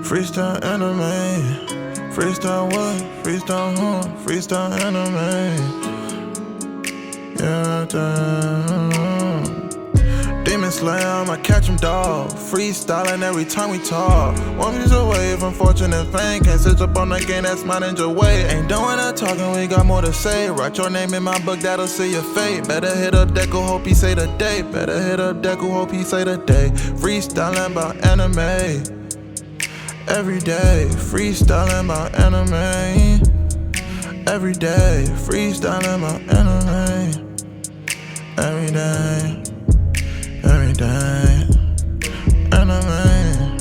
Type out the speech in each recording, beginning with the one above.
Freestyle anime. Freestyle what? Freestyle freestyle anime. Yeah, Demon Slayer, I'ma catch him, dog. Freestyling every time we talk. 1 piece away from fortune and fame. Can't switch up on the game, that's my ninja way. Ain't doing that talking, we got more to say. Write your name in my book, that'll seal your fate. Better hit up Deku, hope he say the day. Better hit up Deku, hope he say the day. Freestyling about anime. Every day, freestyling about anime. Every day, freestyling about anime. Every day, anime.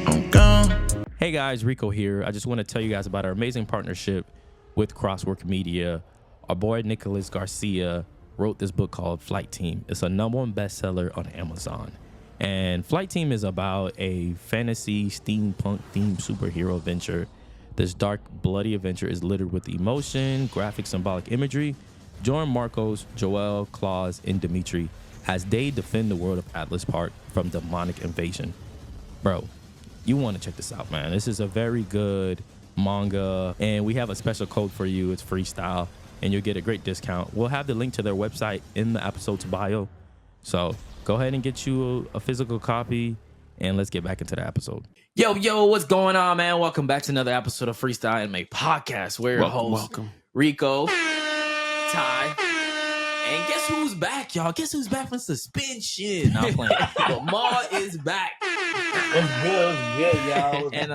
I'm gone. Hey guys, Rico here. I just want to tell you guys about our amazing partnership with Crosswork Media. Our boy Nicholas Garcia wrote this book called Flight Team. It's a #1 bestseller on Amazon. And Flight Team is about a fantasy steampunk themed superhero adventure. This dark, bloody adventure is littered with emotion, graphic, symbolic imagery. Join Marcos, Joel, Claus, and Dimitri as they defend the world of Atlas Park from demonic invasion. Bro, you want to check this out, man. This is a very good manga, and we have a special code for you. It's freestyle, and you'll get a great discount. We'll have the link to their website in the episode's bio. So go ahead and get you a physical copy, and let's get back into the episode. Yo, what's going on, man? Welcome back to another episode of Freestyle Anime Podcast. We're your hosts, Rico, Ty, and guess who's back, y'all? Guess who's back from suspension? No, I'm playing. But Maal is back. What's good, y'all? And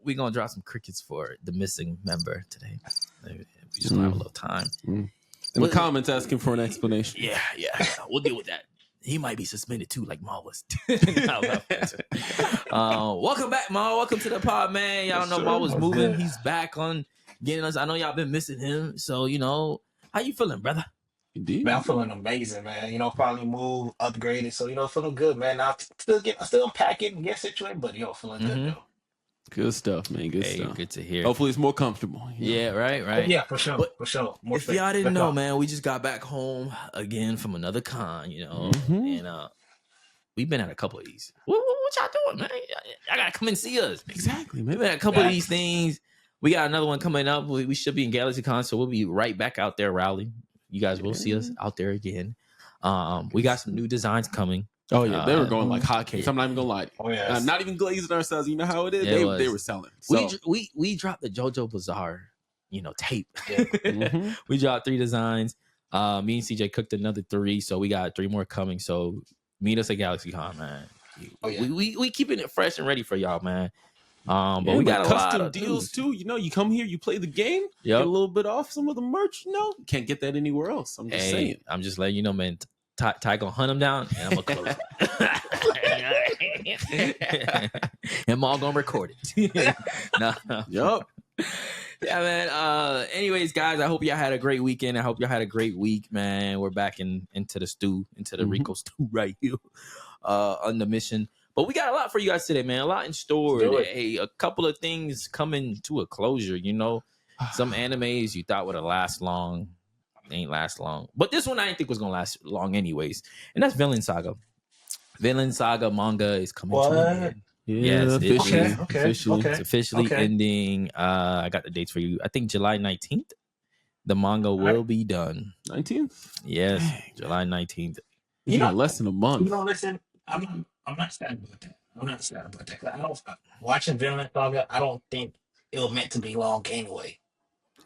we gonna drop some crickets for the missing member today. We just don't have a little time. In the comments asking for an explanation. Yeah, we'll deal with that. He might be suspended too, like Maal was. Welcome back, Maal. Welcome to the pod, man. Y'all know Maal was moving. Good. He's back on getting us. I know y'all been missing him. So, how you feeling, brother? Indeed. Man, I'm feeling amazing, man. Finally moved, upgraded. So, feeling good, man. Now, still unpacking, get situated, but, feeling good, though. Good stuff, man. Good stuff. Good to hear. Hopefully it's more comfortable. Yeah, right. Yeah, for sure. More if y'all didn't know, man, we just got back home again from another con, and we've been at a couple of these. What y'all doing, man? Y'all gotta come and see us. Exactly, man. We've been at a couple of these things. We got another one coming up. We should be in GalaxyCon, so we'll be right back out there rallying. You guys will see us out there again. We got some new designs coming. Oh yeah, they were going like hotcakes. I'm not even gonna lie. Oh yeah, not even glazing ourselves. You know how it is. They were selling. So. We dropped the JoJo Bizarre, tape. Yeah. We dropped 3 designs. Me and CJ cooked another 3, so we got 3 more coming. So meet us at GalaxyCon, man. Oh yeah, we keeping it fresh and ready for y'all, man. But we got a custom lot of deals too. You come here, you play the game, get a little bit off some of the merch. Can't get that anywhere else. I'm just saying. I'm just letting you know, man. Ty gonna hunt him down, and I'm gonna close it. And Maal gonna record it. No. Yup. Yeah, man. Anyways, guys, I hope y'all had a great weekend. I hope y'all had a great week, man. We're back into the stew, into the Rico stew right here, on the mission. But we got a lot for you guys today, man. A lot in store. Hey, a couple of things coming to a closure. Some animes you thought would have last long. They ain't last long. But this one I didn't think was gonna last long anyways. And that's Villain Saga. Villain Saga manga is coming to an end. Yeah, yes, officially. It's officially ending. I got the dates for you. I think July 19th. The manga will be done. 19th? Yes, dang. July 19th. Less than a month. Listen, I'm not sad about that. I don't watching Villain Saga. I don't think it was meant to be long anyway.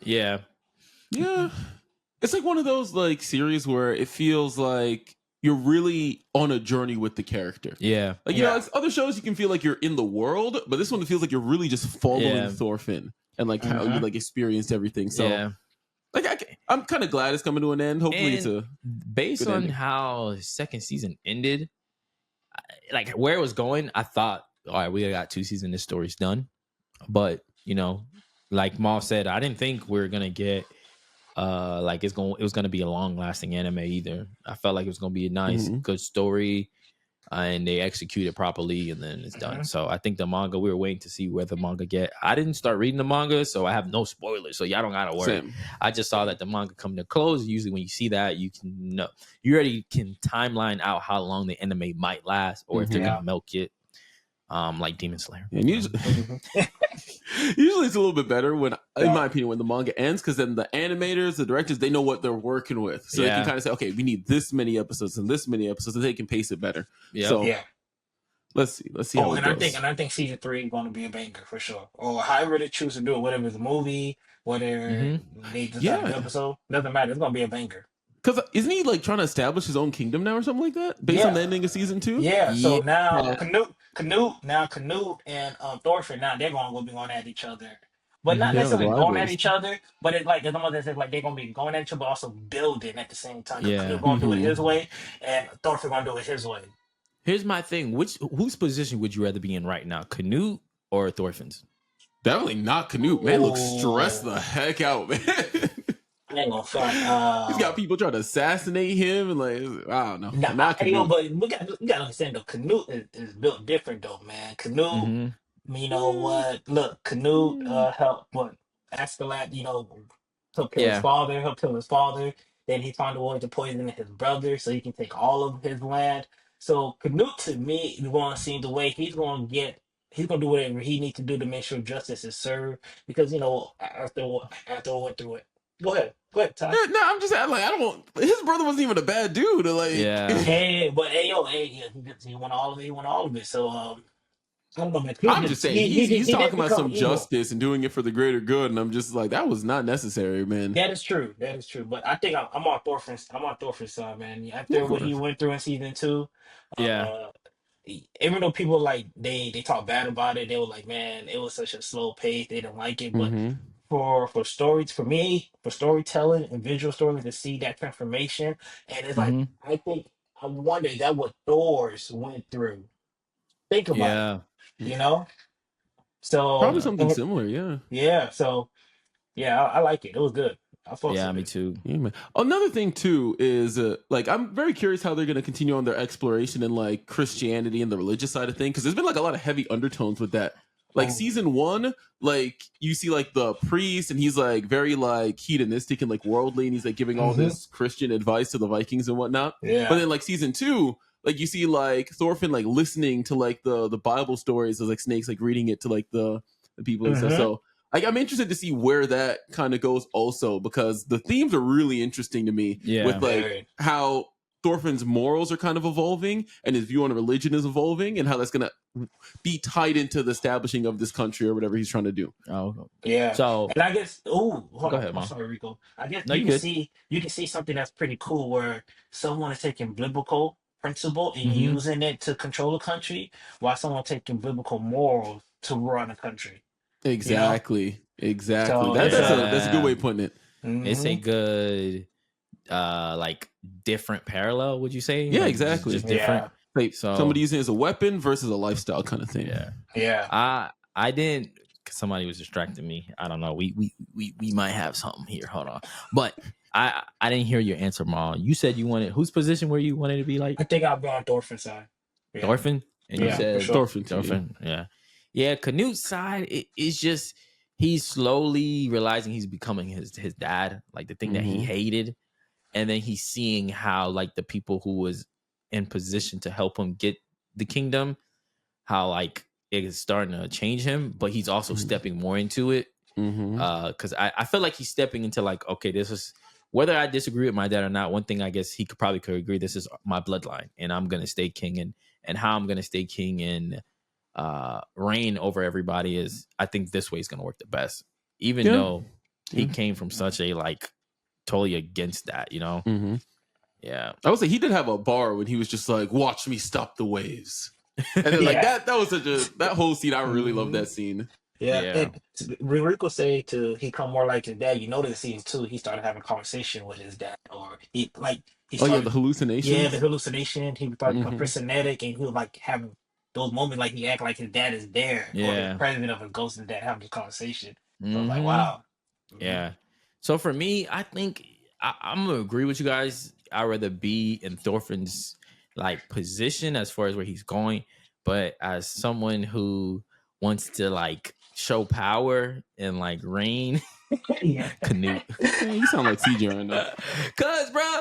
Yeah. It's like one of those like series where it feels like you're really on a journey with the character. Yeah. Like, like other shows you can feel like you're in the world, but this one feels like you're really just following Thorfinn and like how you like experienced everything. So like I'm kind of glad it's coming to an end. Hopefully it's a based on ending. How the second season ended, like where it was going, I thought, all right, we got 2 seasons, this story's done. But, like Maal said, I didn't think we were gonna get like it was gonna be a long lasting anime either. I felt like it was gonna be a nice, good story. and they execute it properly, and then it's done. So I think the manga, we were waiting to see where the manga get. I didn't start reading the manga, so I have no spoilers. So y'all don't gotta worry. Same. I just saw that the manga come to close. Usually, when you see that, you can know, you already can timeline out how long the anime might last, or if they're gonna milk it. Like Demon Slayer. And usually it's a little bit better when, in my opinion, when the manga ends, because then the animators, the directors, they know what they're working with, so they can kind of say, okay, we need this many episodes and this many episodes, and they can pace it better. So let's see how it goes. I think season 3 is going to be a banger for sure. Or however they choose to do it, whether it's a movie, whether they just have an episode, doesn't matter. It's going to be a banger. Because isn't he like trying to establish his own kingdom now or something like that, based on the ending of season 2? Yeah. So now Canute and Thorfinn, now they're going to be going at each other, but not necessarily going at each other. But it's like there's someone that says like they're going to be going at each other, but also building at the same time. Canute going to do it his way, and Thorfinn going to do it his way. Here's my thing: whose position would you rather be in right now, Canute or Thorfinn's? Definitely not Canute. Man, looks stressed the heck out, man. I ain't gonna front. He's got people trying to assassinate him, and like, I don't know. But we gotta understand though. Canute is built different though, man. Canute, you know what? Look, Canute helped Askeladd, help kill his father. Then he found a way to poison his brother, so he can take all of his land. So Canute, to me, is going to seem the way he's going to do whatever he needs to do to make sure justice is served. Because after I went through it. Go ahead, Ty. No, I'm just saying, like, I don't. His brother wasn't even a bad dude. Like, he won all of it. He won all of it. So, I don't know, man. I'm just saying, he's talking about some justice and doing it for the greater good, and I'm just like, that was not necessary, man. That is true. But I think I'm on Thorfinn's side, man. After what he went through in season 2, even though people like they talk bad about it, they were like, man, it was such a slow pace. They didn't like it, but. For stories, for me, for storytelling and visual stories, to see that transformation, and it's like I wonder that what Thor's went through. Think about it, So probably something similar, yeah. So I like it. It was good. Me too. Yeah, man. Another thing too is like I'm very curious how they're going to continue on their exploration in like Christianity and the religious side of things, because there's been like a lot of heavy undertones with that. Like season 1, like you see like the priest, and he's like very like hedonistic and like worldly, and he's like giving all this Christian advice to the Vikings and whatnot. But then like season 2, like you see like Thorfinn like listening to like the Bible stories of like snakes, like reading it to like the people and stuff. So I'm interested to see where that kind of goes also, because the themes are really interesting to me with like how Thorfinn's morals are kind of evolving and his view on religion is evolving, and how that's going to be tied into the establishing of this country or whatever he's trying to do. Yeah. So, and I guess, go ahead, Mom. I'm sorry, Rico. I guess No, you can see something that's pretty cool where someone is taking biblical principle and using it to control a country, while someone taking biblical morals to run a country. Exactly. So, that's a good way of putting it. It's a good like different parallel, would you say? Yeah, like, exactly. Just different. Like somebody using it as a weapon versus a lifestyle kind of thing. I didn't, cause somebody was distracting me. I don't know. We might have something here. Hold on. But I didn't hear your answer, Ma. You said you wanted, whose position were you wanted to be like? I think I'll be on Thorfinn's side. Thorfinn? And you said Thorfinn. Yeah, Canute's side is just he's slowly realizing he's becoming his dad, like the thing that he hated. And then he's seeing how like the people who was in position to help him get the kingdom, how like it is starting to change him, but he's also stepping more into it. Because I feel like he's stepping into like, okay, this is, whether I disagree with my dad or not, one thing I guess he could agree, this is my bloodline and I'm going to stay king, and how I'm going to stay king and reign over everybody is, I think this way is going to work the best, even though he came from such a like totally against that, Yeah, I would say he did have a bar when he was just like, "Watch me stop the waves," and then like that was that whole scene. I really love that scene. And Rico say he come more like his dad. You notice in season 2, he started having a conversation with his dad, or he started, the hallucination. Yeah, the hallucination. He started become frenetic, and he was like having those moments like he act like his dad is there, or the president of his ghost is dad having this conversation. So like, wow. Yeah. So for me, I think I'm gonna agree with you guys. I'd rather be in Thorfinn's like position as far as where he's going, but as someone who wants to like show power and like reign, Yeah. Canute. Man, you sound like CJ right now. Cause, bro,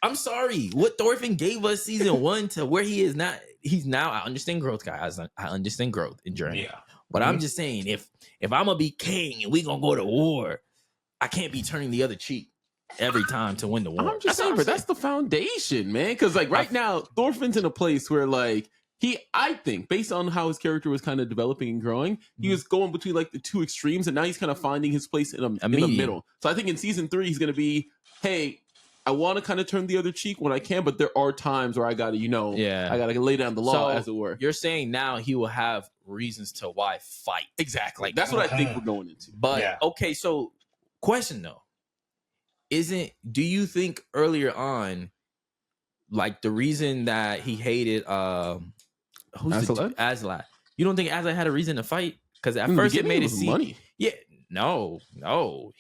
I'm sorry. What Thorfinn gave us season 1 to where he is not. He's now. I understand growth, guys. I understand growth and journey. Yeah. But I'm just saying, if I'm gonna be king and we gonna go to war, I can't be turning the other cheek every time to win the war. I'm just saying, but that's the foundation, man. Because like right now, Thorfinn's in a place where like I think, based on how his character was kind of developing and growing, he was going between like the two extremes, and now he's kind of finding his place in the middle. So I think in season 3, he's going to be, hey, I want to kind of turn the other cheek when I can, but there are times where I got to, I got to lay down the law, as it were. You're saying now he will have reasons to why fight. Exactly. Like, that's what I think we're going into. But, okay, so question though. Do you think earlier on, like the reason that he hated Aslat, you don't think Aslat had a reason to fight? Because at first it made it seem money. Yeah, no.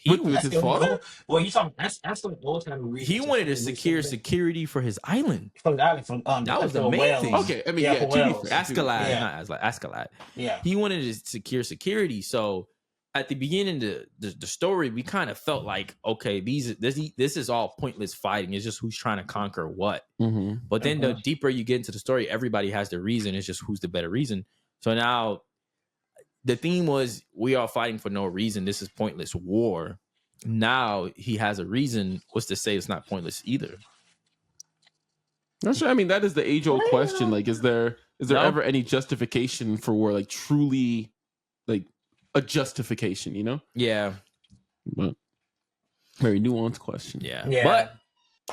With his father? Well, you talking? That's the old time reason. He wanted to secure security for his island. From the island, that was the main thing. Okay, I mean, yeah, Askeladd, not Aslat, Askeladd. Yeah, he wanted to secure security. So at the beginning of the story, we kind of felt like, okay, this is all pointless fighting. It's just who's trying to conquer what. Mm-hmm. But then the deeper you get into the story, everybody has their reason. It's just who's the better reason. So now the theme was we are fighting for no reason. This is pointless war. Now he has a reason. What's to say it's not pointless either? Not sure. I mean, that is the age-old question. Like, is there ever any justification for war? Like, truly, like a justification, Yeah. But very nuanced question. Yeah. But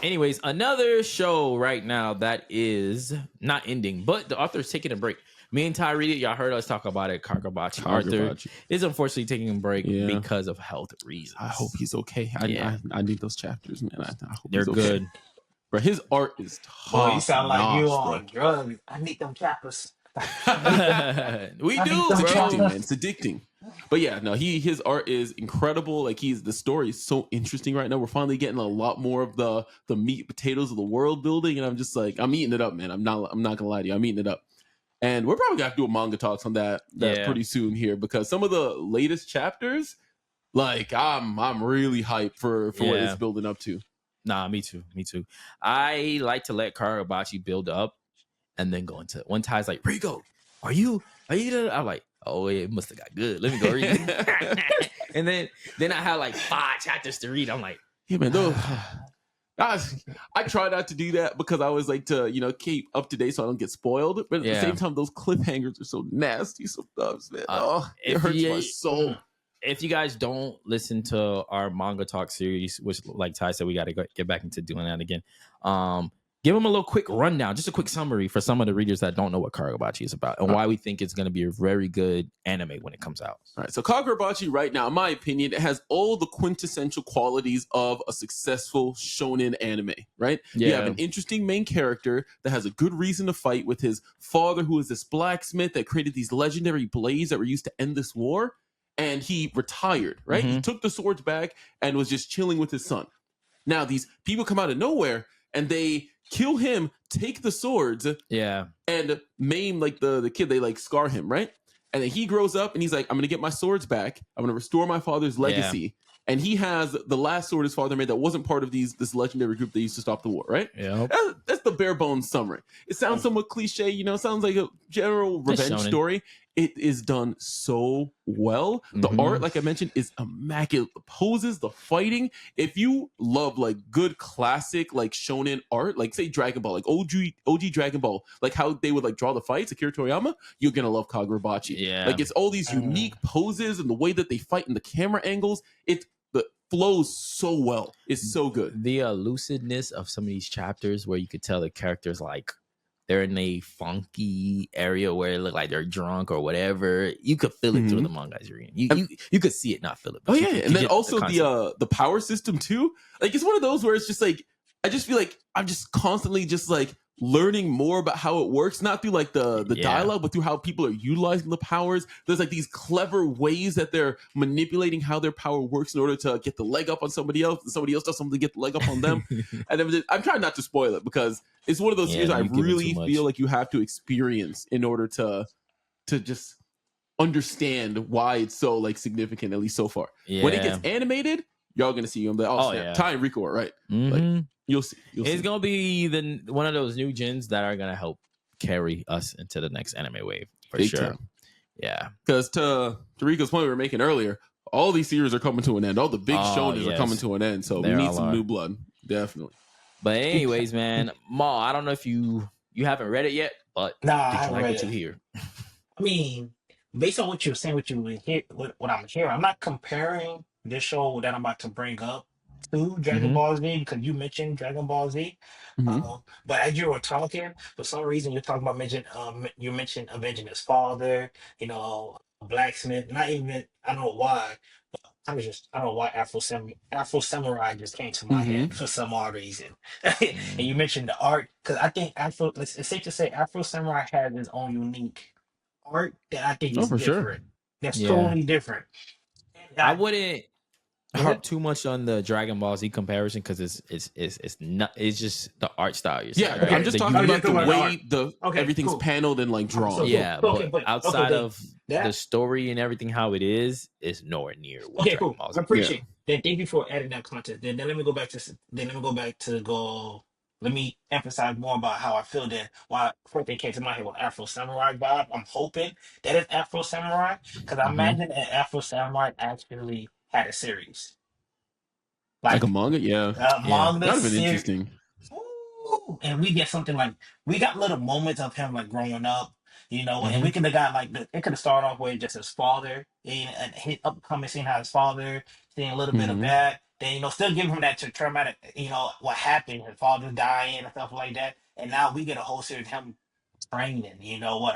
anyways, another show right now that is not ending, but the author's taking a break. Me and Ty read it. Y'all heard us talk about it. Kargabachi. Arthur is unfortunately taking a break because of health reasons. I hope he's okay. I need those chapters, man. I hope they're he's okay. good. But his art is top. Boy, you sound like you on drugs. I need them chapters. We do, It's bro. addicting, man. It's addicting. But yeah, no, his art is incredible. Like the story is so interesting right now. We're finally getting a lot more of the meat and potatoes of the world building, and I'm just like, I'm eating it up, man. I'm not gonna lie to you, I'm eating it up. And we're probably gonna have to do a manga talks on that pretty soon here, because some of the latest chapters, like I'm really hyped for what it's building up to. Nah, me too. I like to let Kargabachi build up and then go into it. One Ty's like, Rigo, are you? I'm like, oh, it must have got good. Let me go read it. And then I had like 5 chapters to read. I'm like, yeah, man, those. I try not to do that because I always like to, keep up to date so I don't get spoiled. But at the same time, those cliffhangers are so nasty sometimes, man. It hurts my soul. If you guys don't listen to our manga talk series, which, like Ty said, we got to get back into doing that again. Give them a little quick rundown, just a quick summary for some of the readers that don't know what Kargabachi is about and why we think it's going to be a very good anime when it comes out. All right, so Kargabachi right now, in my opinion, it has all the quintessential qualities of a successful shonen anime, right? Yeah. You have an interesting main character that has a good reason to fight with his father, who is this blacksmith that created these legendary blades that were used to end this war, and he retired, right? Mm-hmm. He took the swords back and was just chilling with his son. Now, these people come out of nowhere, and they kill him, take the swords, and maim like the kid. They like scar him, right? And then he grows up and he's like, I'm gonna get my swords back. I'm gonna restore my father's legacy. Yeah. And he has the last sword his father made that wasn't part of this legendary group that used to stop the war, right? Yeah. That's the bare bones summary. It sounds somewhat cliche, sounds like a general revenge story. It is done so well. The art, like I mentioned, is immaculate. The poses, the fighting. If you love like good classic like shonen art, like say Dragon Ball, like OG Dragon Ball, like how they would like draw the fights, Akira Toriyama, you're gonna love Kargabachi. Yeah. Like it's all these unique poses and the way that they fight and the camera angles. It flows so well. It's so good. The lucidness of some of these chapters where you could tell the characters like they're in a funky area where it look like they're drunk or whatever. You could feel it through the manga you're reading. You could see it, not feel it. But and then also the power system too. Like it's one of those where it's just like I just feel like I'm just constantly just like learning more about how it works, not through like the dialogue, but through how people are utilizing the powers. There's like these clever ways that they're manipulating how their power works in order to get the leg up on somebody else, and somebody else does something to get the leg up on them. And I'm trying not to spoil it because it's one of those series I really feel like you have to experience in order to just understand why it's so like significant, at least so far. When it gets animated, y'all gonna see. I'm like, Ty and Rico are right. Like, you'll see. It's gonna be one of those new gens that are gonna help carry us into the next anime wave for Big sure. time. Yeah, because to Rico's point we were making earlier, all these series are coming to an end. All the big shonens are coming to an end. So we need some new blood, definitely. But anyways, man, Maul, I don't know if you haven't read it yet, but Nah, did I you haven't like read what it. you hear? I mean, based on what you're saying, what I'm hearing, I'm not comparing this show that I'm about to bring up to Dragon Ball Z because you mentioned Dragon Ball Z. But as you were talking, for some reason you're talking about you mentioned avenging his father, blacksmith. Not even I don't know why. I don't know why Afro Samurai just came to my head for some odd reason. And you mentioned the art because I think it's safe to say Afro Samurai has its own unique art that I think is for sure. different. That's totally different. I wouldn't Go harp ahead. too much on the Dragon Ball Z comparison because it's just the art style you're saying. Right? I'm just talking about the way everything's paneled and like drawn. But outside of the story and everything, how it is nowhere near. Okay, cool. I appreciate. Then thank you for adding that content. Then let me go back to. Let me emphasize more about how I feel that why first thing came to my head was Afro Samurai vibe. I'm hoping that it's Afro Samurai because I imagine that Afro Samurai actually had a series. Like a manga, manga that would have been series. interesting. Ooh, and we get something like we got little moments of him like growing up, and we could have got like it could have started off with just his father and his upcoming seeing how his father seeing a little bit of that, then still giving him that traumatic, what happened, his father dying and stuff like that, and now we get a whole series of him training,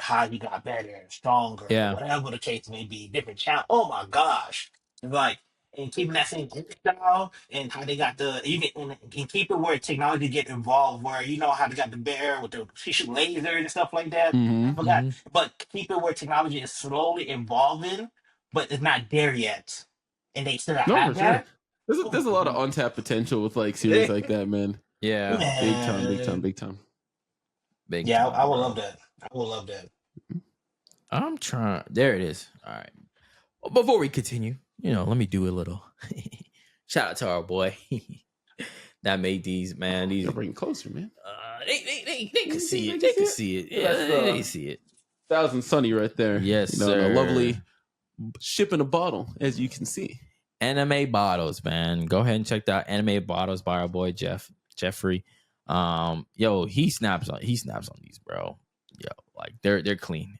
how he got better and stronger, whatever the case may be, different challenge. Oh my gosh, like. And keeping that same style and how they got and keep it where technology get involved, where how they got the bear with the shoot laser and stuff like that. I forgot, but keep it where technology is slowly evolving, but it's not there yet, and they still have that. Sure. There's a lot of untapped potential with like series like that, man. Yeah, man. Big time. I would love that. I would love that. I'm trying. There it is. All right. Before we continue, let me do a little shout out to our boy that made these, man. These bring it closer, man. They can see it. They can see it. Yeah, they see it. Thousand Sunny right there. Yes, sir. A lovely ship in a bottle, as you can see. Anime bottles, man. Go ahead and check that Anime bottles by our boy Jeffrey. He snaps on these, bro. Yo, like they're clean.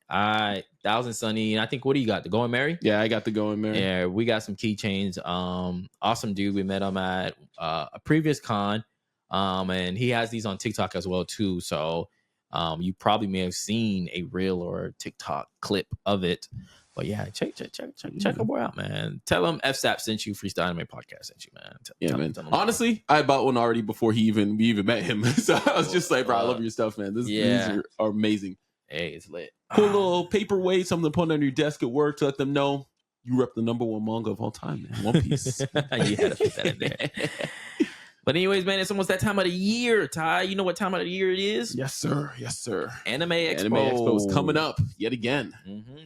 Thousand Sunny, and I think what do you got? The Going Merry? Yeah, I got the Going Merry. Yeah, we got some keychains. Awesome dude. We met him at a previous con. And he has these on TikTok as well too. So you probably may have seen a reel or TikTok clip of it. But yeah, check our boy out, man. Tell him FSAP sent you, Freestyle Anime Podcast sent you, man. Man. Honestly, I bought one already before we even met him. So I was just like, bro, I love your stuff, man. These are amazing. Hey, it's lit. Cool little paperweight, something to put on your desk at work to let them know you rep the #1 manga of all time, man. One Piece. You had to put that in there. But anyways, man, it's almost that time of the year, Ty. You know what time of the year it is? Yes, sir. Anime Expo. Anime Expo is coming up yet again.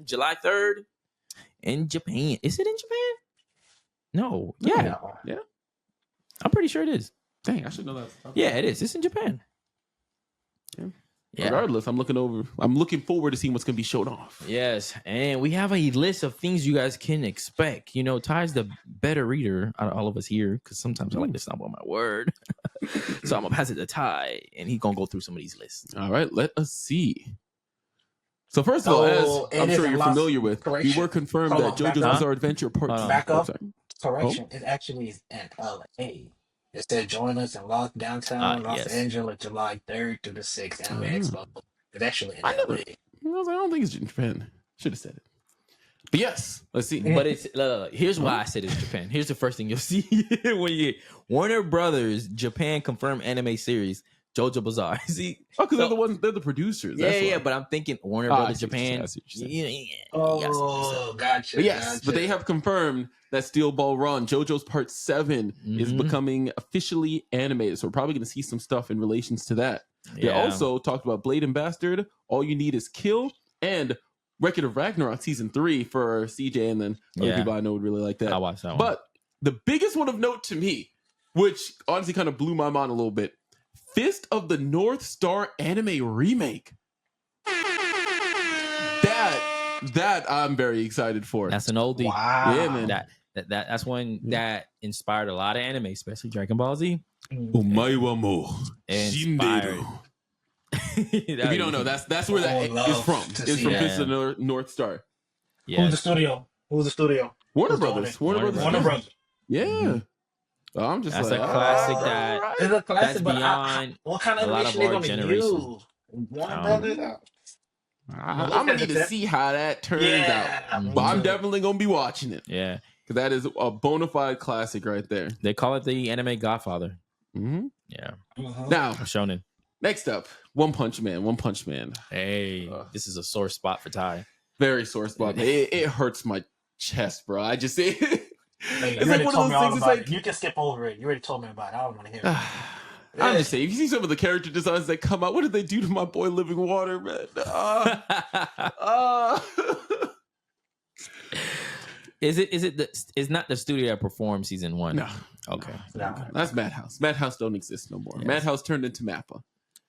July 3rd in Japan. Is it in Japan? No. Yeah. I'm pretty sure it is. Dang, I should know that. Yeah, it is. It's in Japan. Yeah. Regardless, I'm looking forward to seeing what's going to be showed off. Yes, and we have a list of things you guys can expect. Ty's the better reader out of all of us here because sometimes I like to stumble on my word. So I'm going to pass it to Ty, and he's going to go through some of these lists. All right, let us see. So first of all, as I'm sure you're familiar with, we were confirmed that JoJo's Bizarre Adventure Part 2. Back up. Correction. It actually is in LA. It said join us in downtown Los Angeles, July 3rd through the 6th, Anime Expo. It's actually in LA. I don't think it's in Japan. Should have said it. But yes, let's see. But it's here's why I said it's Japan. Here's the first thing you'll see when you Warner Brothers Japan confirmed anime series JoJo Bizarre. See, because they're the producers. Yeah, That's why. but I'm thinking Warner Brothers Japan. I see what you're saying. Oh, gotcha. But yes, gotcha. but they have confirmed that Steel Ball Run, JoJo's Part 7, is becoming officially animated. So we're probably going to see some stuff in relations to that. They also talked about Blade and Bastard, All You Need Is Kill, and Record of Ragnarok Season 3 for CJ, and then other people I know would really like that. I'll watch that one. But the biggest one of note to me, which honestly kind of blew my mind a little bit, Fist of the North Star anime remake. That I'm very excited for. That's an oldie. Wow. Yeah, man. That's one that inspired a lot of anime, especially Dragon Ball Z. Omae wa mo Inspired. If you don't know, that's where that is from. It's from Fist of the North Star. Yeah. Who's the studio? Warner Brothers. Warner Brothers. Yeah. I'm just That's like, a classic It's a classic, that's but beyond what kind of a lot of animation our they gonna generation. use? Warner Brothers. I'm gonna need to see how that turns out, but I'm definitely gonna be watching it. Yeah, because that is a bona fide classic right there. They call it the anime Godfather. Mm-hmm. Yeah. Now, Shonen. Next up, One Punch Man. One Punch Man. Hey, this is a sore spot for Ty. Very sore spot. It hurts my chest, bro. I just say it's like one of those things. It's like you can skip over it. You already told me about it. I don't want to hear it. I'm just saying, if you see some of the character designs that come out, what did they do to my boy Living Water, man? Is not the studio that performed season 1? No. Okay. No. That's Madhouse. Madhouse don't exist no more. Yes. Madhouse turned into Mappa.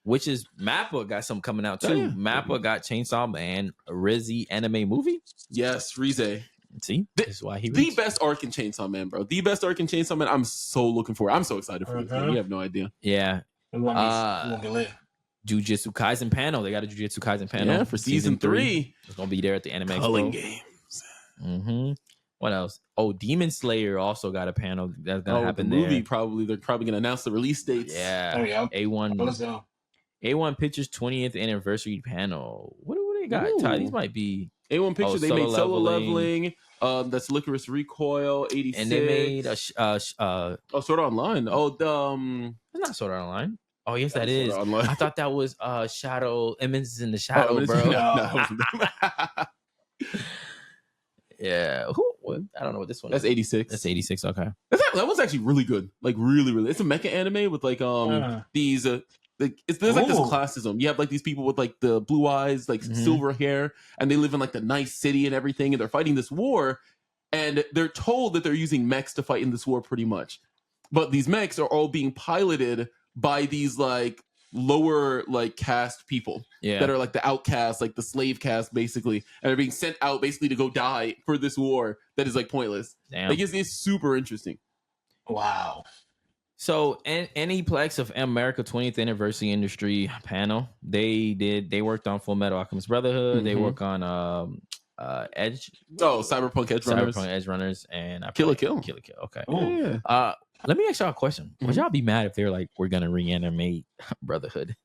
Which is Mappa got something coming out too. Yeah. Mappa got Chainsaw Man, a Rizzy anime movie. Yes, Rize. See, this is why the best arc in Chainsaw Man, bro. The best arc in Chainsaw Man. I'm so looking forward. I'm so excited for it. You have no idea. Yeah. Jujutsu Kaisen panel. They got a Jujutsu Kaisen panel. Yeah, for season 3. It's gonna be there at the Anime Culling Expo. Games. Mm-hmm. What else? Oh, Demon Slayer also got a panel that's gonna happen the movie there. They're probably gonna announce the release dates. Yeah. Oh, yeah. A1 Pictures 20th anniversary panel. What do they got? Ty, these might be A1 Pictures. They made Solo Leveling. That's Licorice Recoil 86, and they made Sword Art Online. It's not Sword Art Online. Oh yes, that is. I thought that was Shadow Emmons in the Shadow, bro. Yeah. I don't know what this one. That's 86. That's 86. Okay. That one's actually really good. Like really, really. It's a mecha anime with like these there's like this classism. You have like these people with like the blue eyes, like silver hair, and they live in like the nice city and everything, and they're fighting this war, and they're told that they're using mechs to fight in this war pretty much. But these mechs are all being piloted by these like lower like caste people that are like the outcasts, like the slave caste basically, and they're being sent out basically to go die for this war that is like pointless. Damn. Like it's super interesting. Wow. So Aniplex of America 20th Anniversary Industry panel, they worked on Full Metal Alchemist Brotherhood. They work on Edge. Oh, Cyberpunk Edge Runners, and Kill la Kill. Okay. Yeah. Let me ask y'all a question. Would y'all be mad if they're like, we're gonna reanimate Brotherhood?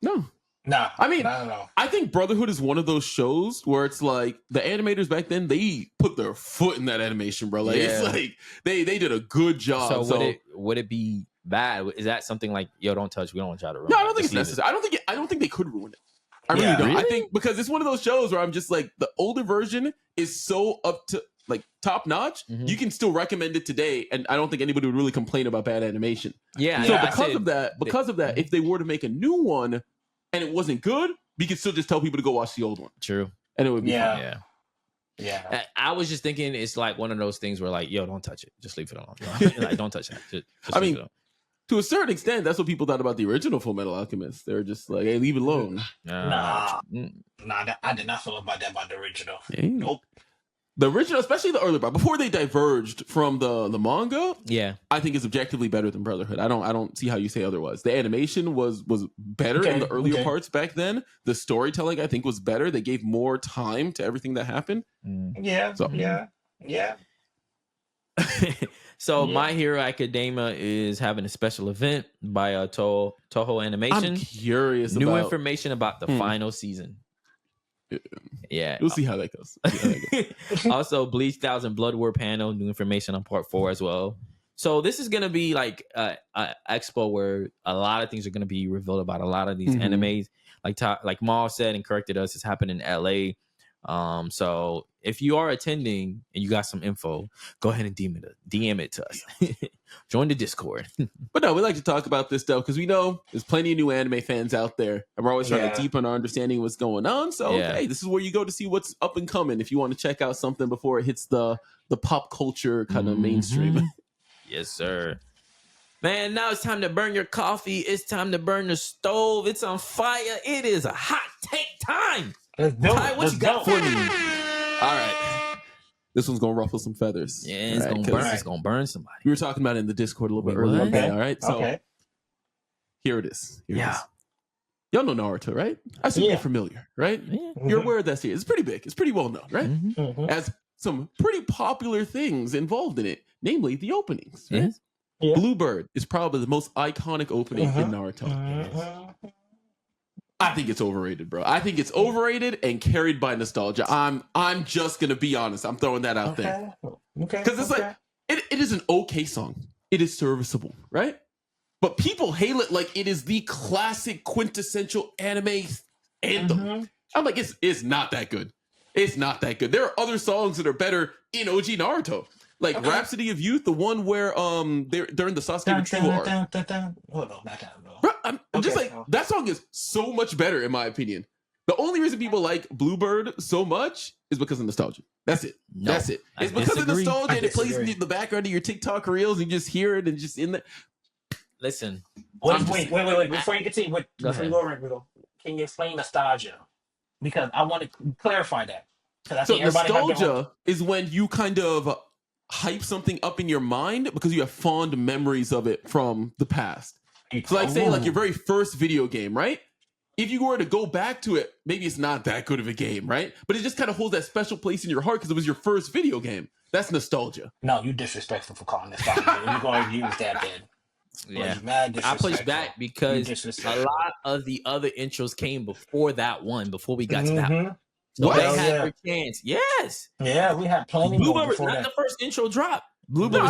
No. Nah. I mean, no. I think Brotherhood is one of those shows where it's like the animators back then, they put their foot in that animation, bro. Like it's like they did a good job. So would it be bad? Is that something like, yo, don't touch, we don't want y'all to ruin No, I don't think it's necessary. I don't think they could ruin it. I really don't. I think because it's one of those shows where I'm just like, the older version is so up to like top notch. You can still recommend it today, and I don't think anybody would really complain about bad animation. Yeah. So because of that, if they were to make a new one and it wasn't good, we could still just tell people to go watch the old one. True. And it would be fun. Yeah. I was just thinking it's like one of those things where like, yo, don't touch it. Just leave it alone. Like, don't touch that. Just I mean, to a certain extent, that's what people thought about the original Full Metal Alchemist. They were just like, hey, leave it alone. Nah, I did not feel about that about the original. Hey. Nope. The original, especially the early part, before they diverged from the manga, I think is objectively better than Brotherhood. I don't see how you say otherwise. The animation was better in the earlier parts back then. The storytelling, I think, was better. They gave more time to everything that happened. Yeah. So My Hero Academia is having a special event by Toho Animation. I'm curious New information about the final season. Yeah. We'll see how that goes. Also, Bleach 1000 Blood War panel, new information on part 4 as well. So this is gonna be like a expo where a lot of things are gonna be revealed about a lot of these animes. Like Maul said and corrected us, it's happening in LA. So if you are attending and you got some info, go ahead and DM it to us. Join the Discord. But no, we like to talk about this stuff because we know there's plenty of new anime fans out there, and we're always trying to deepen our understanding of what's going on. So hey, this is where you go to see what's up and coming if you want to check out something before it hits the pop culture kind of mainstream. Yes, sir. Man, now it's time to burn your coffee. It's time to burn the stove. It's on fire. It is a hot take time. Let's do Ty, it. what you got for me? All right. This one's going to ruffle some feathers. Yeah, it's going to burn. It's going to burn somebody. We were talking about it in the Discord a little bit earlier. Okay. All right. So here it is. Here it is. Y'all know Naruto, right? I assume you're familiar, right? Yeah. You're aware of that series. It's pretty big. It's pretty well known, right? Has some pretty popular things involved in it, namely the openings. Right? Yeah. Bluebird is probably the most iconic opening in Naruto. I think it's overrated, bro. I think it's overrated and carried by nostalgia. I'm just gonna be honest. I'm throwing that out there. Okay. Because it's like it is an okay song. It is serviceable, right? But people hail it like it is the classic quintessential anime anthem. I'm like, it's not that good. It's not that good. There are other songs that are better in OG Naruto. Like Rhapsody of Youth, the one where they're during the Sasuke retrieval arc. Hold on, not that. Bro, I'm just like, that song is so much better in my opinion. The only reason people like Bluebird so much is because of nostalgia. That's it. No, That's it. It's because of nostalgia and it plays in the background of your TikTok reels and you just hear it and just in there. Listen. Wait. Before you continue, before you go, Rico, can you explain nostalgia? Because I want to clarify that. I So think everybody nostalgia is when you kind of hype something up in your mind because you have fond memories of it from the past. So like say like your very first video game, right? If you were to go back to it, maybe it's not that good of a game, right? But it just kind of holds that special place in your heart because it was your first video game. That's nostalgia. No, you disrespectful for calling nostalgia. You're going to use that then. Yeah, mad I push back because disrespectful. a lot of the other intros came before that one, before we got to that one. So What? they had their chance. Yes. Yeah, we had plenty more Bluebird was before not that. the first intro drop. Bluebird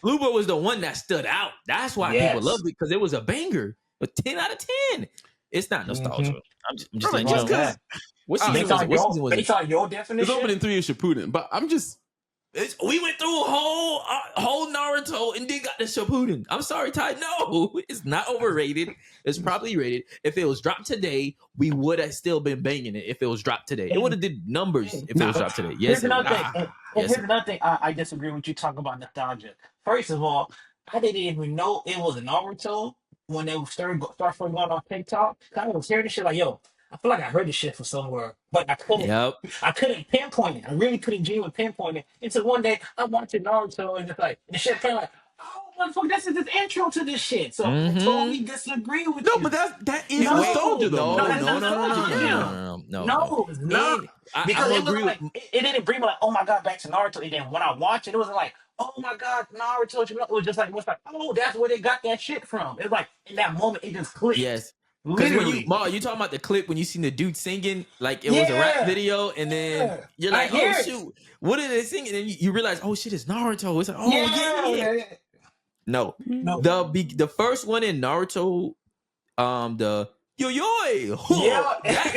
was the one that stood out. That's why people loved it, because it was a banger. A 10 out of 10. It's not nostalgia. I'm just like, just because. What season was it? Based on your It's definition? opening 3 of Shippuden, but I'm just... We went through a whole Naruto and then got the Shippuden. I'm sorry, Ty. No, it's not overrated. It's probably rated. If it was dropped today, we would have still been banging it. If it was dropped today, it would have did numbers. If it was dropped today, yes. Here's another thing. Here's another thing. I disagree with you talking about nostalgia. First of all, I didn't even know it was Naruto when they started first going on TikTok. I was hearing this shit like, yo, I feel like I heard this shit from somewhere, but I couldn't. I couldn't pinpoint it. I really couldn't genuinely pinpoint it. Until one day I'm watching Naruto and it's like the shit playing like, oh motherfucker, this is this intro to this shit. So I totally disagree with you. No, but that is nostalgia though. No, it's not. Because it was like it didn't bring me like, oh my god, back to Naruto. And then when I watched it, it wasn't like, oh my god, Naruto. It was just like, oh, that's where they got that shit from. It was like in that moment, it just clicked. Yes. Because when you talking about the clip when you seen the dude singing like it was a rap video, and then you're like, oh shoot, what are they singing? And then you realize, oh shit, it's Naruto. It's like, oh yeah. No. The first one in Naruto, the yo-yo, that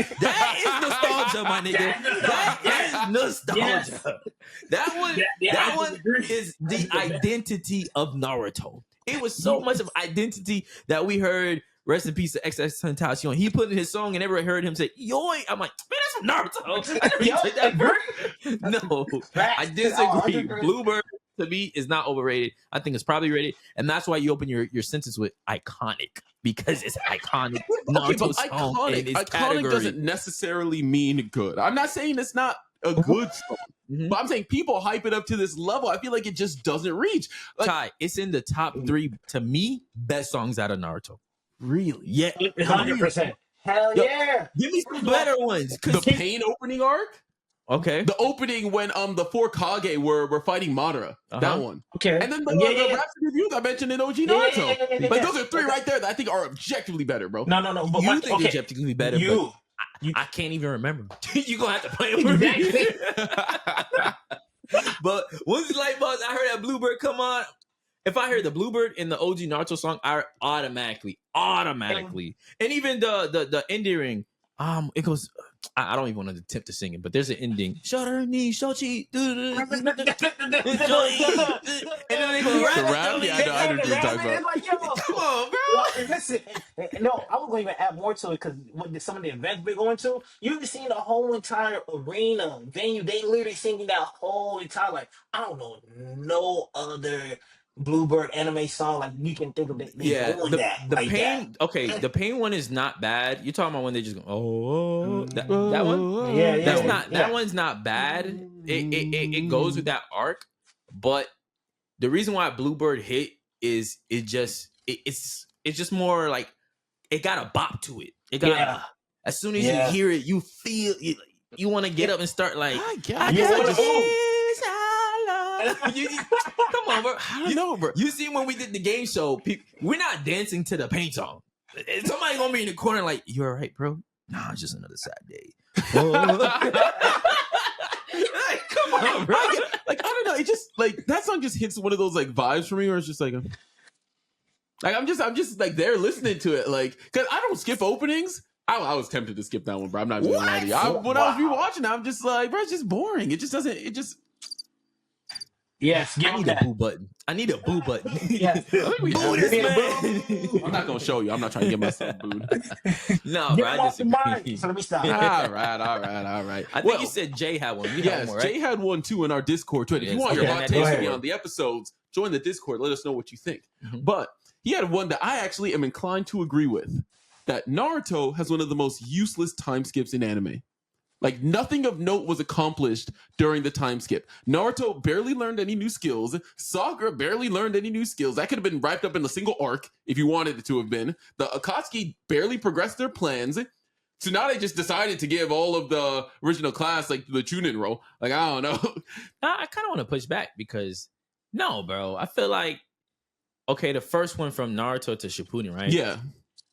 is nostalgia, my nigga. That is nostalgia. That one is the identity of Naruto. It was so much of identity that we heard. Rest in peace to XXXTentacion. He put in his song and everyone heard him say, "Yoy." I'm like, man, that's from Naruto. I never said that. No, I disagree. Bluebird to me is not overrated. I think it's probably rated, and that's why you open your sentence with iconic, because it's iconic. Naruto song iconic doesn't necessarily mean good. I'm not saying it's not a good song. But I'm saying people hype it up to this level. I feel like it just doesn't reach. Like, Ty, it's in the top 3 to me best songs out of Naruto. Really? Yeah, 100%. Hell yeah! Give me some better ones. The Pain opening arc. Okay. The opening when the 4 Kage were fighting Madara. That one. Okay. And then the Rhapsody of Youth I mentioned in OG Naruto. Like those are 3 right there that I think are objectively better, bro. No. But you think objectively better? I can't even remember. You're gonna have to play it for me. But once light bulbs, I heard that Bluebird come on. if I hear the Bluebird in the OG Naruto song, I automatically, and even the ending, it goes. I don't even want to attempt to sing it, but there's an ending. Shochi, and then they go rap? Yeah, I know what you're talking about. Like, yo, come on, bro. listen, no, I was going to even add more to it because some of the events we're going to, you've seen the whole entire arena venue. They literally singing that whole entire, like, I don't know, no other Bluebird anime song like you can think of. They doing that. The like pain. that. Okay, the pain one is not bad. You're talking about when they just go, that one. Yeah, yeah. That's not. That one's not bad. It goes with that arc, but the reason why Bluebird hit is it's just more like it got a bop to it. It got as soon as you hear it, you feel you want to get up and start like I guess come on, bro. You know, bro. You see when we did the game show, we're not dancing to the paint song. Somebody gonna be in the corner like, you all right, bro? Nah, it's just another sad day. Like, come on, bro. Like, I don't know. It just like that song just hits one of those like vibes for me where it's just like I'm just like there listening to it, like, because I don't skip openings. I was tempted to skip that one, bro. I'm not even gonna lie to you. When I was rewatching, I'm just like, bro, it's just boring. It just doesn't. It just. Yes, I need a boo button. I need a boo button. Yes. Boo this man. I'm not gonna show you. I'm not trying to get myself booed. No, bro, I disagree. So let me stop. All right. I think you said Jay had one. Yes, one, right? Jay had one too in our Discord. Too. If you want your hot takes to be on the episodes, join the Discord. Let us know what you think. Mm-hmm. But he had one that I actually am inclined to agree with. That Naruto has one of the most useless time skips in anime. Like, nothing of note was accomplished during the time skip. Naruto barely learned any new skills. Sakura barely learned any new skills. That could have been wrapped up in a single arc if you wanted it to have been. The Akatsuki barely progressed their plans. Tsunade just decided to give all of the original class, like, the Chunin role. Like, I don't know. I kind of want to push back because, no, bro. I feel like, okay, the first one from Naruto to Shippuden, right? Yeah.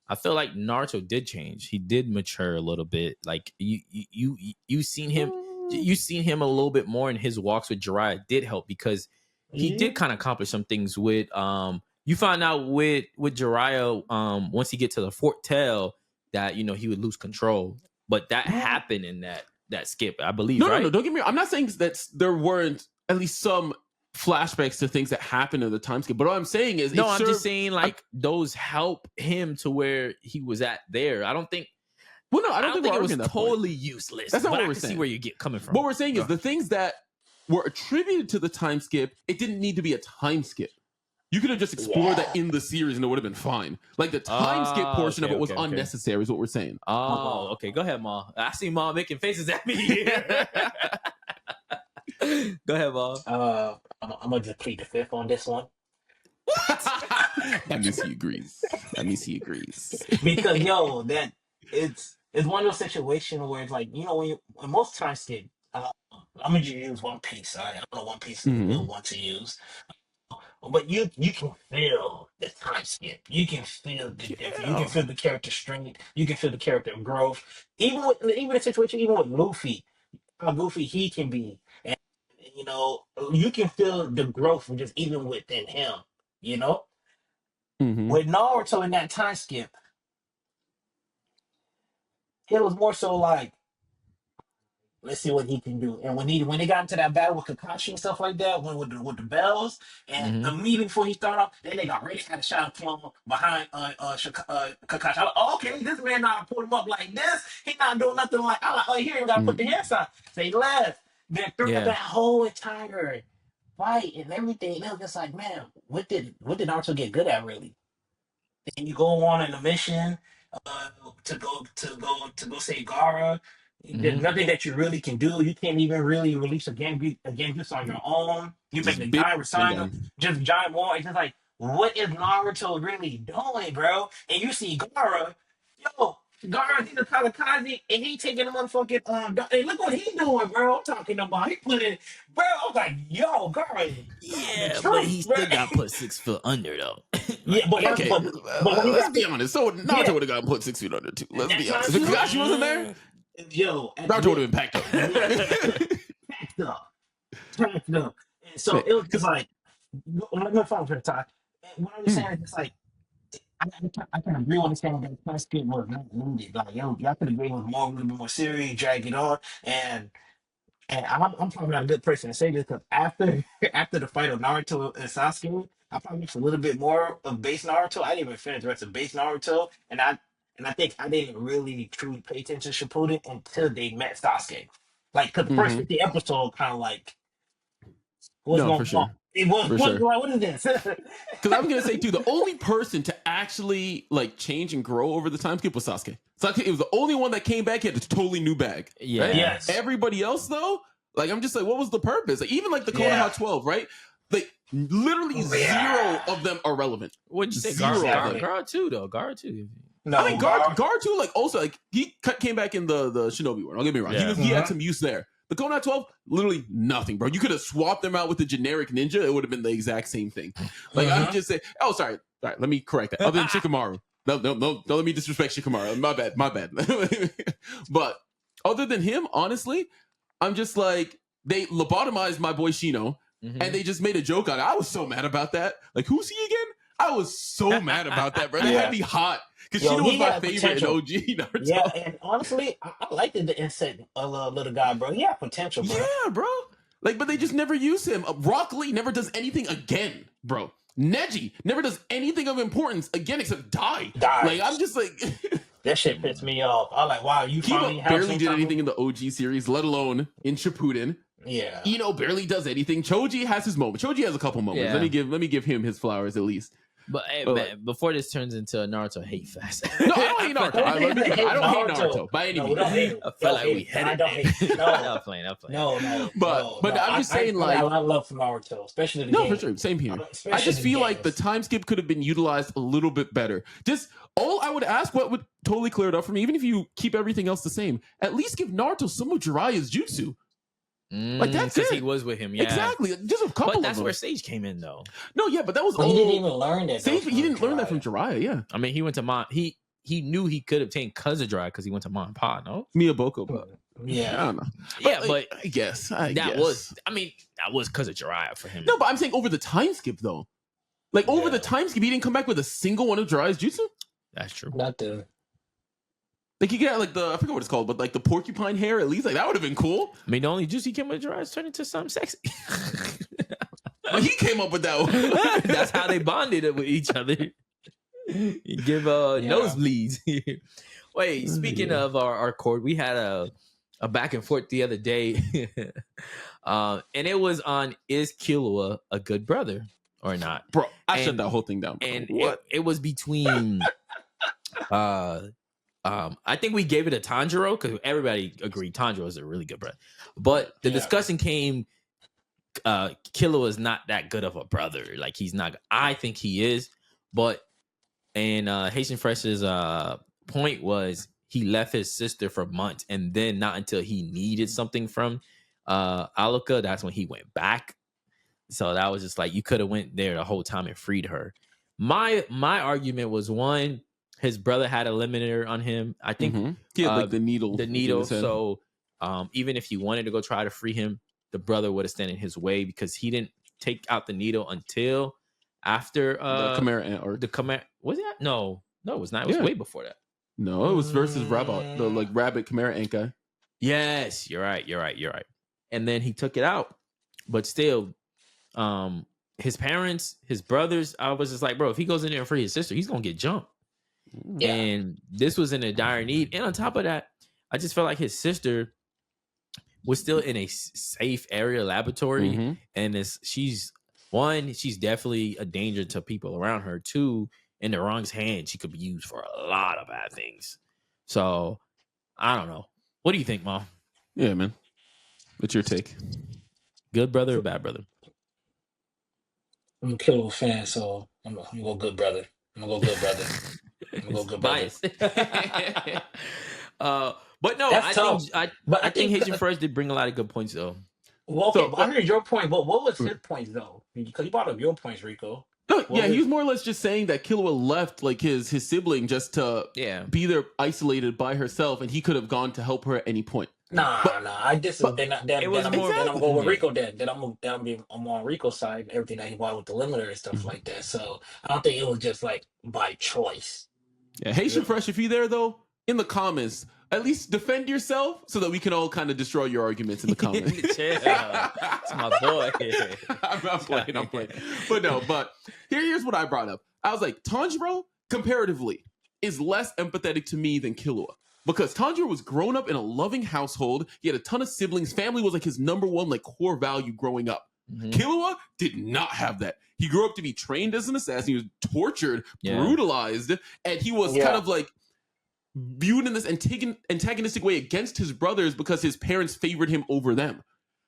I feel like Naruto did change. He did mature a little bit. Like you seen him a little bit more in his walks with Jiraiya did help because he did kind of accomplish some things with you find out with Jiraiya once he get to the Fort Tail that he would lose control. But that happened in that skip, I believe. No, right? No, don't get me wrong. I'm not saying that there weren't at least some flashbacks to things that happened in the time skip, but what I'm saying is I'm just saying like those help him to where he was at there. I don't think I don't think it was totally useless. That's not what we're saying. See where you're coming from. What we're saying is the things that were attributed to the time skip, it didn't need to be a time skip. You could have just explored that in the series and it would have been fine. Like the time skip portion of it was unnecessary is what we're saying. Oh, okay. Go ahead, Ma. I see Ma making faces at me. Go ahead, Ma. I'm gonna just plead the fifth on this one. That means he agrees. Because that it's one of those situations where it's like when most time skip. I'm gonna just use One Piece. I don't know One Piece is a good one to use, but you can feel the time skip. You can feel the difference. You can feel the character strength. You can feel the character growth. Even the situation, even with Luffy, how goofy he can be. You can feel the growth just even within him, With Naruto in that time skip, it was more so like, let's see what he can do. And when they got into that battle with Kakashi and stuff like that, with the bells, and immediately before he started off, then they got ready to have a shot from behind Kakashi. I was like, okay, this man not put him up like this. He not doing nothing like, I like, oh, here you gotta put the hands on. So he left. Then through that whole entire fight and everything, it was just like, man, what did Naruto get good at really? And you go on in a mission to go save Gaara. There's nothing that you really can do. You can't even really release a Genjutsu on your own. You make the giant Rasengan, just giant wall. It's just like, what is Naruto really doing, bro? And you see Gaara, Gaara's in the kamikaze, and he taking the motherfucking hey, look what he doing, bro. I'm talking about he put it, bro. I was like, yo, Gaara. Yeah, but he still got put 6 foot under though. Yeah, but okay. But let's be honest. So Naruto would have gotten put 6 feet under too. Let's be honest. If Kakashi wasn't there, Naruto would have been packed up. Packed up. And so it was just like, let me follow for the time. What I'm saying is, it's like I can agree with this thing that Sasuke was not needed. Like, yo, y'all could agree with more, a little bit more series, drag it on, and I'm probably not a good person to say this because after after the fight of Naruto and Sasuke, I probably watched a little bit more of base Naruto. I didn't even finish the rest of base Naruto, and I think I didn't really truly pay attention to Shippuden until they met Sasuke. Like, cause the first 50 episode kind of like what's No, going for on. sure. It was For what, sure. like, what is this? Because I'm gonna say too, the only person to actually like change and grow over the time skip was Sasuke. Sasuke, it was the only one that came back. He had a totally new bag. Yeah. Right? Yes. Everybody else though, like I'm just like, what was the purpose? Like, even like the Konoha Yeah. 12, right? Like literally Yeah. 0 of them are relevant. What'd you say? Zero Guard, of them. guard too, though. Guard too. No, I mean, Guard too, like also like he came back in the Shinobi War. Don't get me wrong. Yeah. He had some use there. The Konoha 12, literally nothing, bro. You could have swapped them out with the generic ninja. It would have been the exact same thing. Like I'm just saying. Oh, sorry. Let me correct that. Other than Shikamaru. No, don't let me disrespect Shikamaru. My bad. But other than him, honestly, I'm just like, they lobotomized my boy Shino, and they just made a joke on it. I was so mad about that. Like, who's he again? I was so mad about that, bro. That had me hot. Because Shino was my favorite in OG Naruto. Yeah, and honestly, I liked the insect little guy, bro. He had potential, bro. Yeah, bro. Like, but they just never use him. Rock Lee never does anything again, bro. Neji never does anything of importance again except die. Like, I'm just like... That shit pissed me off. I'm like, wow, you finally Kiba have barely some did type anything in the OG series, let alone in Shippuden. Yeah. Ino barely does anything. Choji has his moment. Choji has a couple moments. Yeah. Let me give him his flowers at least. But hey, man, before this turns into a Naruto hate fest. No, I don't hate Naruto. I don't hate Naruto by any means. I feel like we had it. I don't hate. No, I'm playing. no. But I'm just saying, like, I love Naruto, especially the no, game. for sure, same here. Especially I just the feel like the games. time skip could have been utilized a little bit better. Just all I would ask, what would totally clear it up for me, even if you keep everything else the same, at least give Naruto some of Jiraiya's jutsu. Like, that's it. He was with him, yeah. Exactly, just a couple. But that's of them. where Sage came in, though. No, yeah, but that was He didn't even learn that. Sage, he didn't learn that from Jiraiya. Yeah, I mean, he went to Mon. He knew he could obtain Kazadrai because he went to Mon Pa. No, Miyaboko, but Yeah, I don't know. yeah, like, but I guess that was because of Jiraiya for him. no. But I'm saying over the time skip though, like over the time skip, he didn't come back with a single one of Jiraiya's jutsu. That's true. not the. Like he got like I forget what it's called, but like the porcupine hair at least, like that would have been cool. I mean, the only juice he came with Jiraiya turned into something sexy. But he came up with that one. That's how they bonded it with each other. You give nosebleeds. Wait, speaking of our cord, we had a back and forth the other day, and it was on, is Killua a good brother or not? Bro, I shut that whole thing down. Bro. And What? it was between I think we gave it a Tanjiro because everybody agreed Tanjiro is a really good brother. But the discussion came, Killua is not that good of a brother. Like, he's not. I think he is. But, and Haitian Fresh's point was he left his sister for months, and then not until he needed something from Aluka, that's when he went back. So that was just like, you could have went there the whole time and freed her. My argument was, one, his brother had a limiter on him. I think he had like the needle. The needle. So even if he wanted to go try to free him, the brother would have stand in his way because he didn't take out the needle until after the Chimera arc. The Chimera, was that? No, it was not. It was way before that. No, it was versus Rabbit, the like rabbit Chimera ant guy. Yes, you're right. And then he took it out, but still, his parents, his brothers, I was just like, bro, if he goes in there and free his sister, he's gonna get jumped. Yeah. And this was in a dire need. And on top of that, I just felt like his sister was still in a safe area laboratory. And she's definitely a danger to people around her. Two, in the wrong hands, she could be used for a lot of bad things. So I don't know. What do you think, Mom? Yeah, man. What's your take? Good brother or bad brother? I'm a Killua fan, so I'm gonna go good brother. I'm gonna go good brother. Biased. But no, That's tough. I think Haitian First did bring a lot of good points though. Well, okay, but I heard your point, but what was his points though? Because you brought up your points, Rico. No, he was more or less just saying that Killua left like his sibling just to be there isolated by herself, and he could have gone to help her at any point. Nah, But nah. I just but then I- It then was I'm more. then I'm exactly. going with Yeah. Rico. I'm on Rico's side. Everything that he wanted with the limiter and stuff like that. So I don't think it was just like by choice. Yeah, Haitian Really. Fresh, if you're there though, in the comments, at least defend yourself so that we can all kind of destroy your arguments in the comments. Chill. It's my boy. I'm playing. But no, but here's what I brought up. I was like, Tanjiro, comparatively, is less empathetic to me than Killua. Because Tanjiro was grown up in a loving household. He had a ton of siblings. Family was like his number one like core value growing up. Mhm. Killua did not have that. He grew up to be trained as an assassin. He was tortured, Yeah. brutalized, and he was Yeah. kind of like viewed in this antagonistic way against his brothers because his parents favored him over them.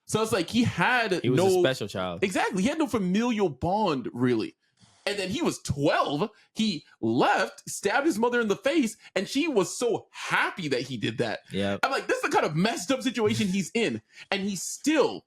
So it's like he had He was no a special child. Exactly. He had no familial bond, really. And then he was 12. He left, stabbed his mother in the face, and she was so happy that he did that. Yeah. I'm like, this is the kind of messed up situation he's in. And he still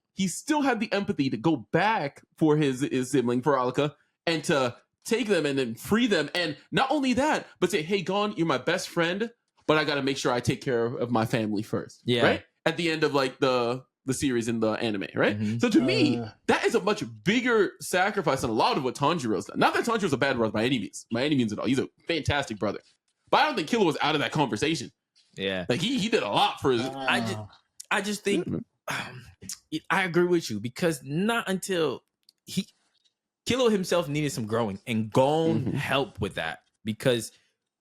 had the empathy to go back for his sibling, for Alika, and to take them and then free them. And not only that, but say, hey, Gon, you're my best friend, but I got to make sure I take care of my family first. Yeah. Right? At the end of like the series in the anime, right? Mhm. So to me, that is a much bigger sacrifice than a lot of what Tanjiro's done. Not that Tanjiro's a bad brother by any means at all. He's a fantastic brother. But I don't think Killua was out of that conversation. Yeah. Like he did a lot for his. I just think I agree with you because not until Killua himself needed some growing, and Gon helped with that because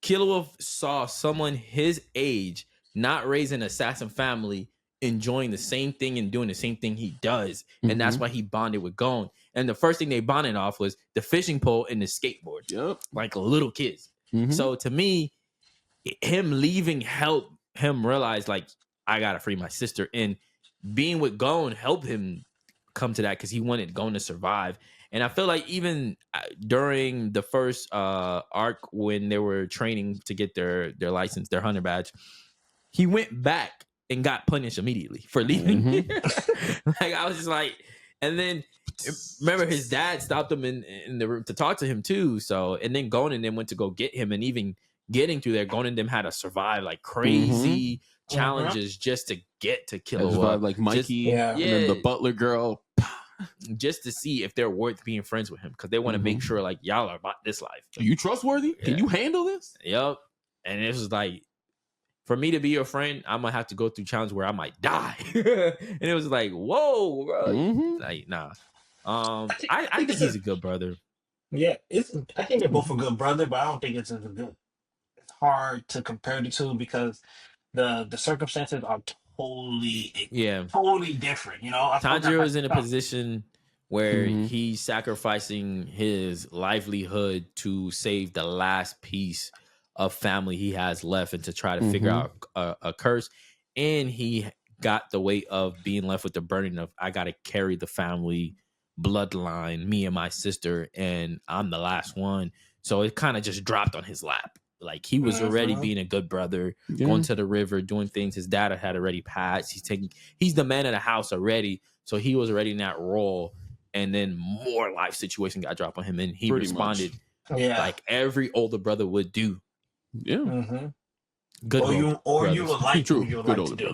Killua saw someone his age not raised an assassin family enjoying the same thing and doing the same thing he does, and that's why he bonded with Gon. And the first thing they bonded off was the fishing pole and the skateboard, like little kids. So to me, him leaving helped him realize like I gotta free my sister, and being with Gon helped him come to that because he wanted Gon to survive. And I feel like even during the first arc when they were training to get their license, their hunter badge, he went back and got punished immediately for leaving. Like I was just like, and then remember his dad stopped him in the room to talk to him too. So and then Gon and them went to go get him, and even getting through there, Gon and them had to survive like crazy challenges just to get to Killua, like Mikey, and then the butler girl, just to see if they're worth being friends with him because they want to make sure like y'all are about this life. Are you trustworthy? Can you handle this? Yep. And it was like, for me to be your friend, I'm gonna have to go through challenges where I might die. And it was like, whoa, bro. Like, nah. I think he's a good brother. Yeah, I think they're both a good brother, but I don't think it's as good. It's hard to compare the two because the circumstances are totally different. You know, Tanjiro is in a position where he's sacrificing his livelihood to save the last piece of family he has left and to try to figure out a curse. And he got the weight of being left with the burden of I got to carry the family bloodline, me and my sister, and I'm the last one. So it kind of just dropped on his lap. Like he was already being a good brother, going to the river, doing things his dad had already passed. He's the man of the house already. So he was already in that role. And then more life situation got dropped on him. And he responded like every older brother would do. Yeah. Good. Or you would like to do.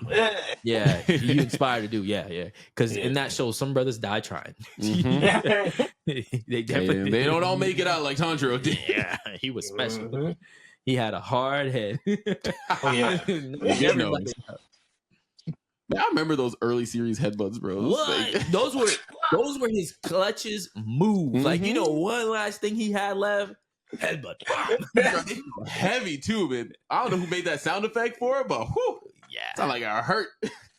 Yeah. You inspired to do. Yeah. Because in that show, some brothers die trying. They definitely they don't all make it out like Tanjiro did. Yeah. He was special. He had a hard head. Everybody. Man, I remember those early series headbutts, bro. What? Like, those were his clutches move. Like, you know, one last thing he had left. Headbutt. Heavy too, man. I don't know who made that sound effect for it, but whew, sound like it hurt.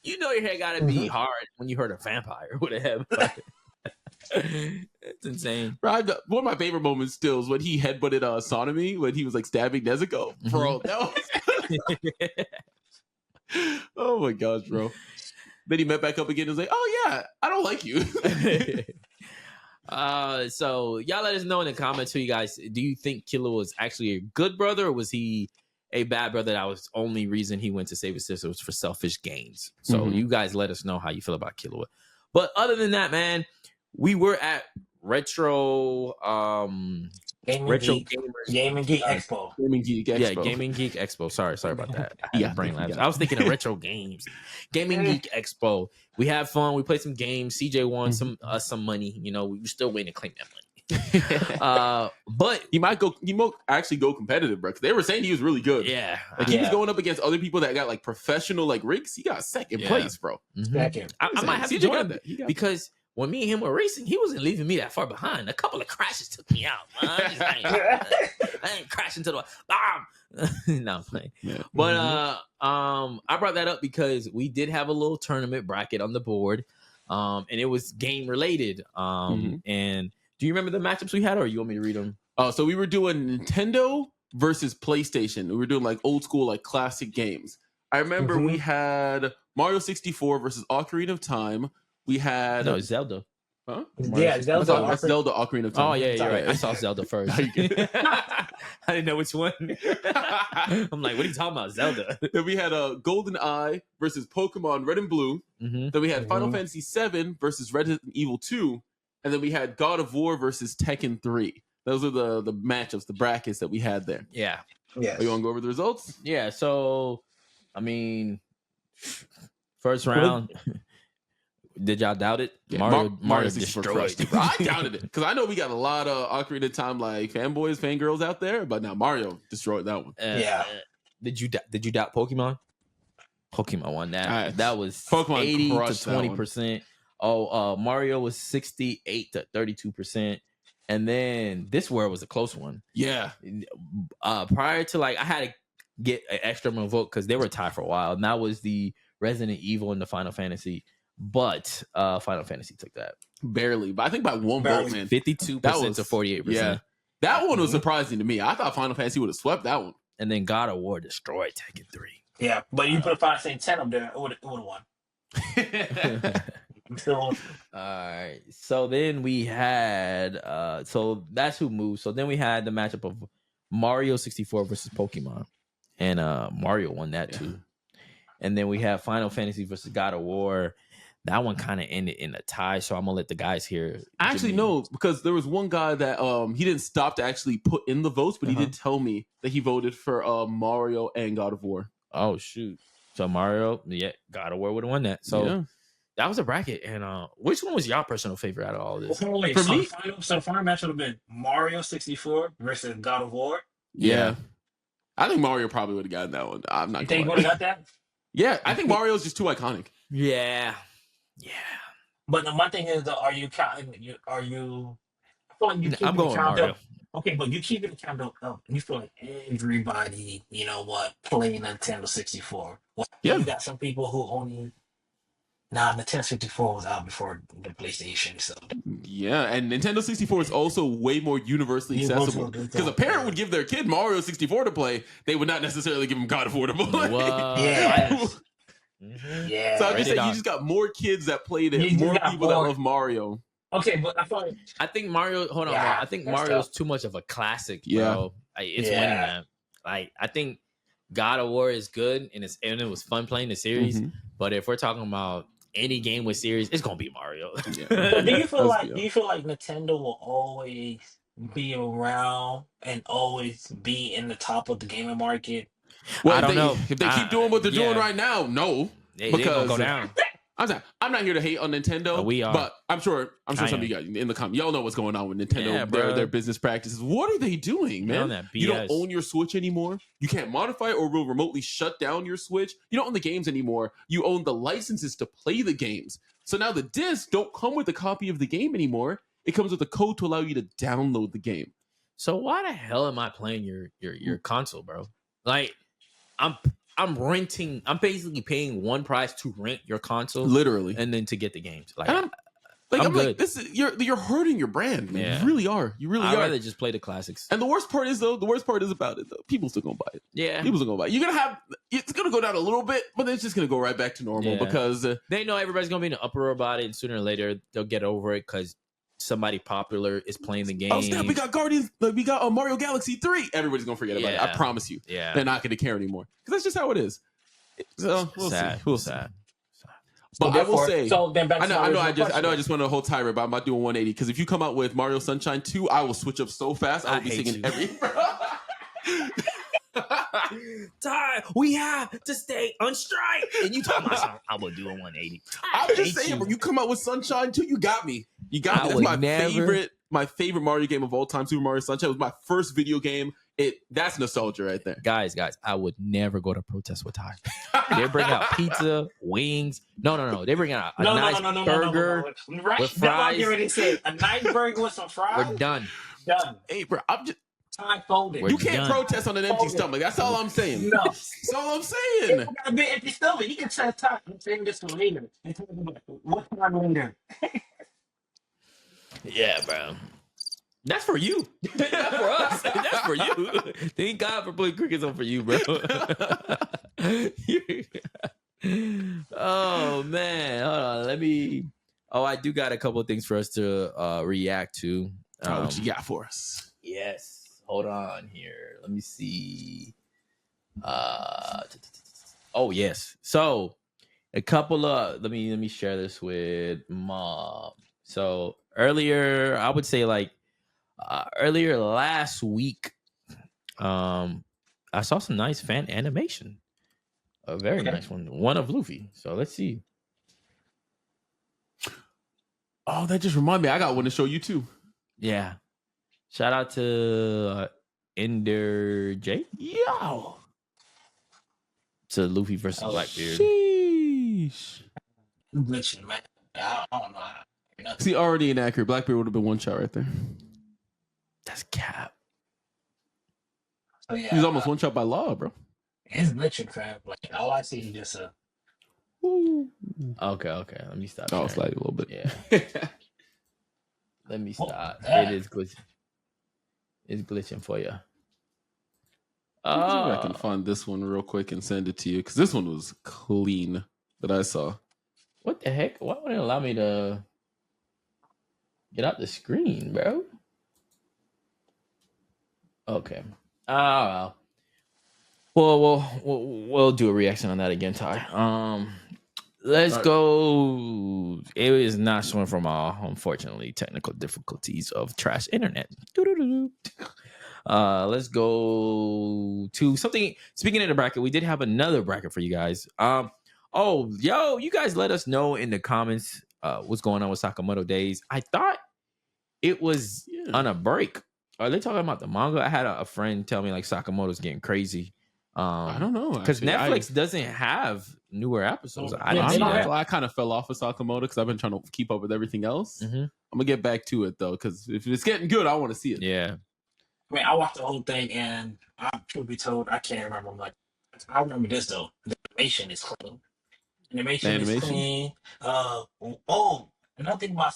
You know your head gotta be hard when you hurt a vampire with a headbutt. It's insane. Bro, one of my favorite moments still is when he headbutted Sonomi when he was like stabbing Nezuko. Bro, that was oh my gosh, bro. Then he met back up again and was like, oh yeah, I don't like you. So y'all let us know in the comments who you guys do you think Killua was actually a good brother, or was he a bad brother that was only reason he went to save his sister was for selfish gains? So you guys let us know how you feel about Killua. But other than that, man, we were at Retro Gaming Geek Gamers. Expo. Gaming Geek Expo. Yeah, Gaming Geek Expo. Sorry about that. Yeah, Brain yeah. lapse. I was thinking of retro games. Gaming Geek Expo. We had fun. We played some games. CJ won some money. You know, we were still waiting to claim that money. But he might actually go competitive, bro. Because they were saying he was really good. Yeah, like he was going up against other people that got like professional like rigs. He got second place, bro. Second. I might have to join that because when me and him were racing, he wasn't leaving me that far behind. A couple of crashes took me out. I ain't crashing to the bomb. No, I'm playing. Yeah. But I brought that up because we did have a little tournament bracket on the board, and it was game related. And do you remember the matchups we had, or you want me to read them? Oh, so we were doing Nintendo versus PlayStation. We were doing like old school, like classic games. I remember we had Mario 64 versus Ocarina of Time. We had Zelda. Huh? Yeah, Zelda. That's Zelda Ocarina of Time. Oh yeah, you're right. I saw Zelda first. I didn't know which one. I'm like, what are you talking about, Zelda? Then we had a Golden Eye versus Pokemon Red and Blue. Then we had Final Fantasy 7 versus Resident Evil 2, and then we had God of War versus Tekken 3. Those are the matchups, the brackets that we had there. Yeah. Yeah. You want to go over the results? Yeah. So, I mean, first round. Did y'all doubt it? Yeah, Mario destroyed. I doubted it because I know we got a lot of Ocarina of Time like fanboys, fangirls out there, but now Mario destroyed that one. Did you doubt Pokemon? Pokemon won that. Right. That was Pokemon 80 to 20%. Oh, Mario was 68 to 32%. And then this where it was a close one. Yeah. Prior to I had to get an extra vote because they were tied for a while. And that was the Resident Evil and the Final Fantasy. But Final Fantasy took that. Barely. But I think by one vote, man. 52% to 48%. Yeah. That one was surprising to me. I thought Final Fantasy would have swept that one. And then God of War destroyed Tekken 3. Yeah, but you put a Final Fantasy 10 up there, it would have won. All right. So then we had so that's who moved. So then we had the matchup of Mario 64 versus Pokemon. And Mario won that too. And then we have Final Fantasy versus God of War. That one kind of ended in a tie, so I'm gonna let the guys here. Actually, no, because there was one guy that he didn't stop to actually put in the votes, but he did tell me that he voted for Mario and God of War. Oh shoot! So Mario, God of War would have won that. So that was a bracket. And which one was your personal favorite out of all of this? For me, the final match would have been Mario 64 versus God of War. Yeah. I think Mario probably would have gotten that one. I'm not. You think he would have got that? Yeah, I think Mario's just too iconic. Yeah. But my thing is, are you counting? I feel like you keep I'm going count Mario. up. Okay, but you keep it count up. You feel like everybody, playing Nintendo 64. Well, you got some people who only. Nintendo 64 was out before the PlayStation, so. Yeah, and Nintendo 64 is also way more universally accessible. Because a parent would give their kid Mario 64 to play, they would not necessarily give him God of War to play. Yeah. Yeah. So I'm just saying, you just got more kids that played it, more people that love Mario. Okay, but I think Mario. Hold on, bro. I think Mario's too much of a classic, bro. It's winning that. I think God of War is good, and it was fun playing the series. But if we're talking about any game with series, it's gonna be Mario. But do you feel like Nintendo will always be around and always be in the top of the gaming market? Well, I don't know if they keep doing what they're doing right now. No, they gonna go down. I'm not here to hate on Nintendo. We are, but I'm sure some of you guys in the comments, y'all know what's going on with Nintendo. Their business practices. What are they doing, man? You don't own your Switch anymore. You can't modify or will remotely shut down your Switch. You don't own the games anymore. You own the licenses to play the games. So now the discs don't come with a copy of the game anymore. It comes with a code to allow you to download the game. So why the hell am I playing your console, bro? Like, I'm renting. I'm basically paying one price to rent your console, literally, and then to get the games. Like, I'm good. This is you're hurting your brand, man. Yeah. You really are. I'd rather just play the classics. And the worst part is about it though. People still gonna buy it. Yeah, people still gonna buy it. It's gonna go down a little bit, but then it's just gonna go right back to normal because they know everybody's gonna be in an uproar about it, and sooner or later they'll get over it because somebody popular is playing the game. Oh snap! We got Guardians. We got Mario Galaxy 3. Everybody's gonna forget about it. I promise you. Yeah, they're not gonna care anymore because that's just how it is. So we'll see. But I will say, so then back to my I know, original I just went a whole tirade, but I'm not doing 180 because if you come out with Mario Sunshine 2, I will switch up so fast. I will be singing every. Ty, we have to stay on strike. And you talking about something, I will do a 180. I'm just saying, when you come out with Sunshine 2, you got me. You got me. That's my favorite Mario game of all time. Super Mario Sunshine was my first video game. That's nostalgia right there. Guys, I would never go to protest with Ty. They bring out pizza, wings. No. They bring out a nice burger right. with fries. You already said a nice burger with some fries. We're done. Hey, bro, I'm just. Time folded. You can't protest on an empty stomach. That's all I'm saying. No. That's all I'm saying. You got a bit empty stomach. You can say time. I'm saying this for later. What time later? Yeah, bro. That's for you. Not for us. That's for you. Thank God for putting crickets on for you, bro. Oh man. Hold on. Let me. Oh, I do got a couple of things for us to react to. What you got for us? Yes. Hold on here. Let me see. Oh yes. So a couple of let me share this with Mom. So earlier, I would say like earlier last week, I saw some nice fan animation. A very nice one of Luffy. So let's see. Oh, that just reminded me. I got one to show you too. Yeah. Shout out to Ender J. Yo. To Luffy versus Blackbeard. Sheesh. Glitching, man. I don't know. See, already inaccurate. Blackbeard would have been one shot right there. That's cap. So, yeah, He was almost one shot by Law, bro. It's glitching, fam. Like all I see is just a. Okay. Let me stop. Oh, slightly a little bit. Yeah. Let me stop. It is glitching. It's glitching for you. I can find this one real quick and send it to you because this one was clean that I saw. What the heck? Why wouldn't it allow me to get out the screen, bro? Okay. Well, we'll do a reaction on that again, Ty. Let's go. It is not showing from unfortunately, technical difficulties of trash internet. Let's go to something. Speaking of the bracket, we did have another bracket for you guys. You guys let us know in the comments what's going on with Sakamoto Days. I thought it was on a break. Are they talking about the manga? I had a friend tell me like Sakamoto's getting crazy. I don't know because Netflix doesn't have newer episodes. I kind of fell off of Sakamoto because I've been trying to keep up with everything else. Mm-hmm. I'm gonna get back to it though because if it's getting good, I want to see it. Yeah. I mean, I watched the whole thing, and truth be told, I can't remember much. I remember this though. The animation is clean. Animation is clean. Another thing about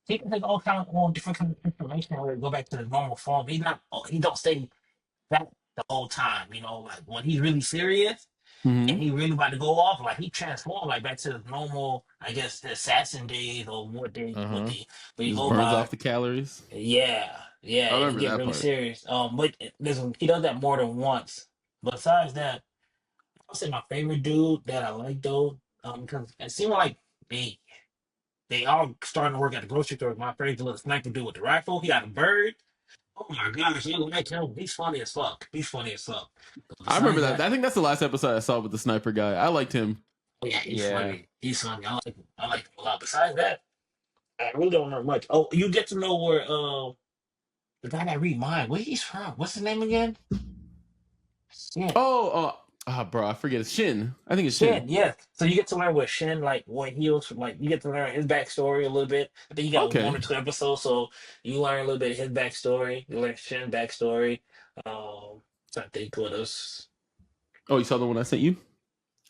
he can take all kind of different kind of information and go back to the normal form. He don't stay that the whole time. You know, like when he's really serious and he really about to go off, like he transformed like back to the normal, I guess, the assassin days or what they but he burns off the calories. Yeah, I remember he get that really part. serious. But listen, he does that more than once. Besides that, I'll say my favorite dude that I like though, because it seemed like they all starting to work at the grocery store. My favorite little sniper dude with the rifle, he got a bird. Oh my gosh, I like him. He's funny as fuck. I remember that. I think that's the last episode I saw with the sniper guy. I liked him. Oh yeah, he's funny. He's funny. I like him a lot. Besides that, I really don't know much. Oh, you get to know where the guy that read mine, where he's from. What's his name again? Shit. Bro, I forget. It's Shin. I think it's Shin. Yeah. So you get to learn what Shin, like what he was like. You get to learn his backstory a little bit. I think he got 1 or 2 episodes, so you learn a little bit of his backstory. You learn Shin's backstory. I think what else. Oh, you saw the one I sent you?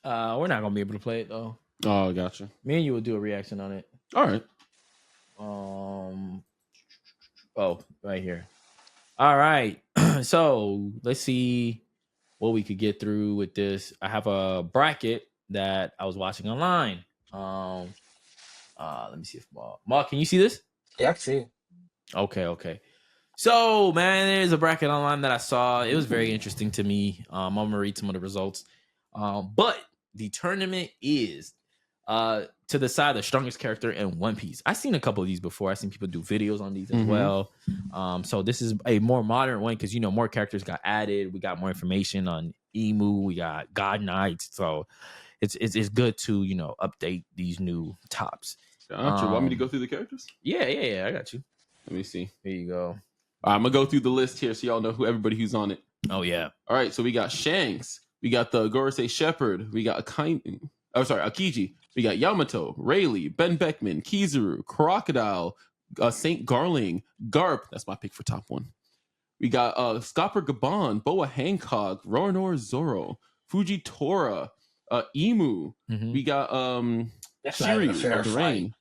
We're not gonna be able to play it though. Oh, gotcha. Me and you will do a reaction on it. All right. Right here. All right. So let's see what we could get through with this. I have a bracket that I was watching online. Let me see if Mark, can you see this? Yeah, I can see it. Okay. So, man, there's a bracket online that I saw. It was very interesting to me. I'm gonna read some of the results. But the tournament is to decide the strongest character in One Piece. I've seen a couple of these before. I've seen people do videos on these as well. So this is a more modern one because more characters got added. We got more information on Emu. We got God Knights. So it's good to update these new tops. Gotcha. Want me to go through the characters? Yeah. I got you. Let me see. Here you go. I'm gonna go through the list here so y'all know everybody who's on it. Oh yeah. All right. So we got Shanks. We got the Gorosei Shepherd. We got Akiji. We got Yamato, Rayleigh, Ben Beckman, Kizaru, Crocodile, Saint Garling, Garp. That's my pick for top one. We got Scopper Gabon, Boa Hancock, Roranor Zoro, Fujitora, Emu. We got Shiryu of the Rain,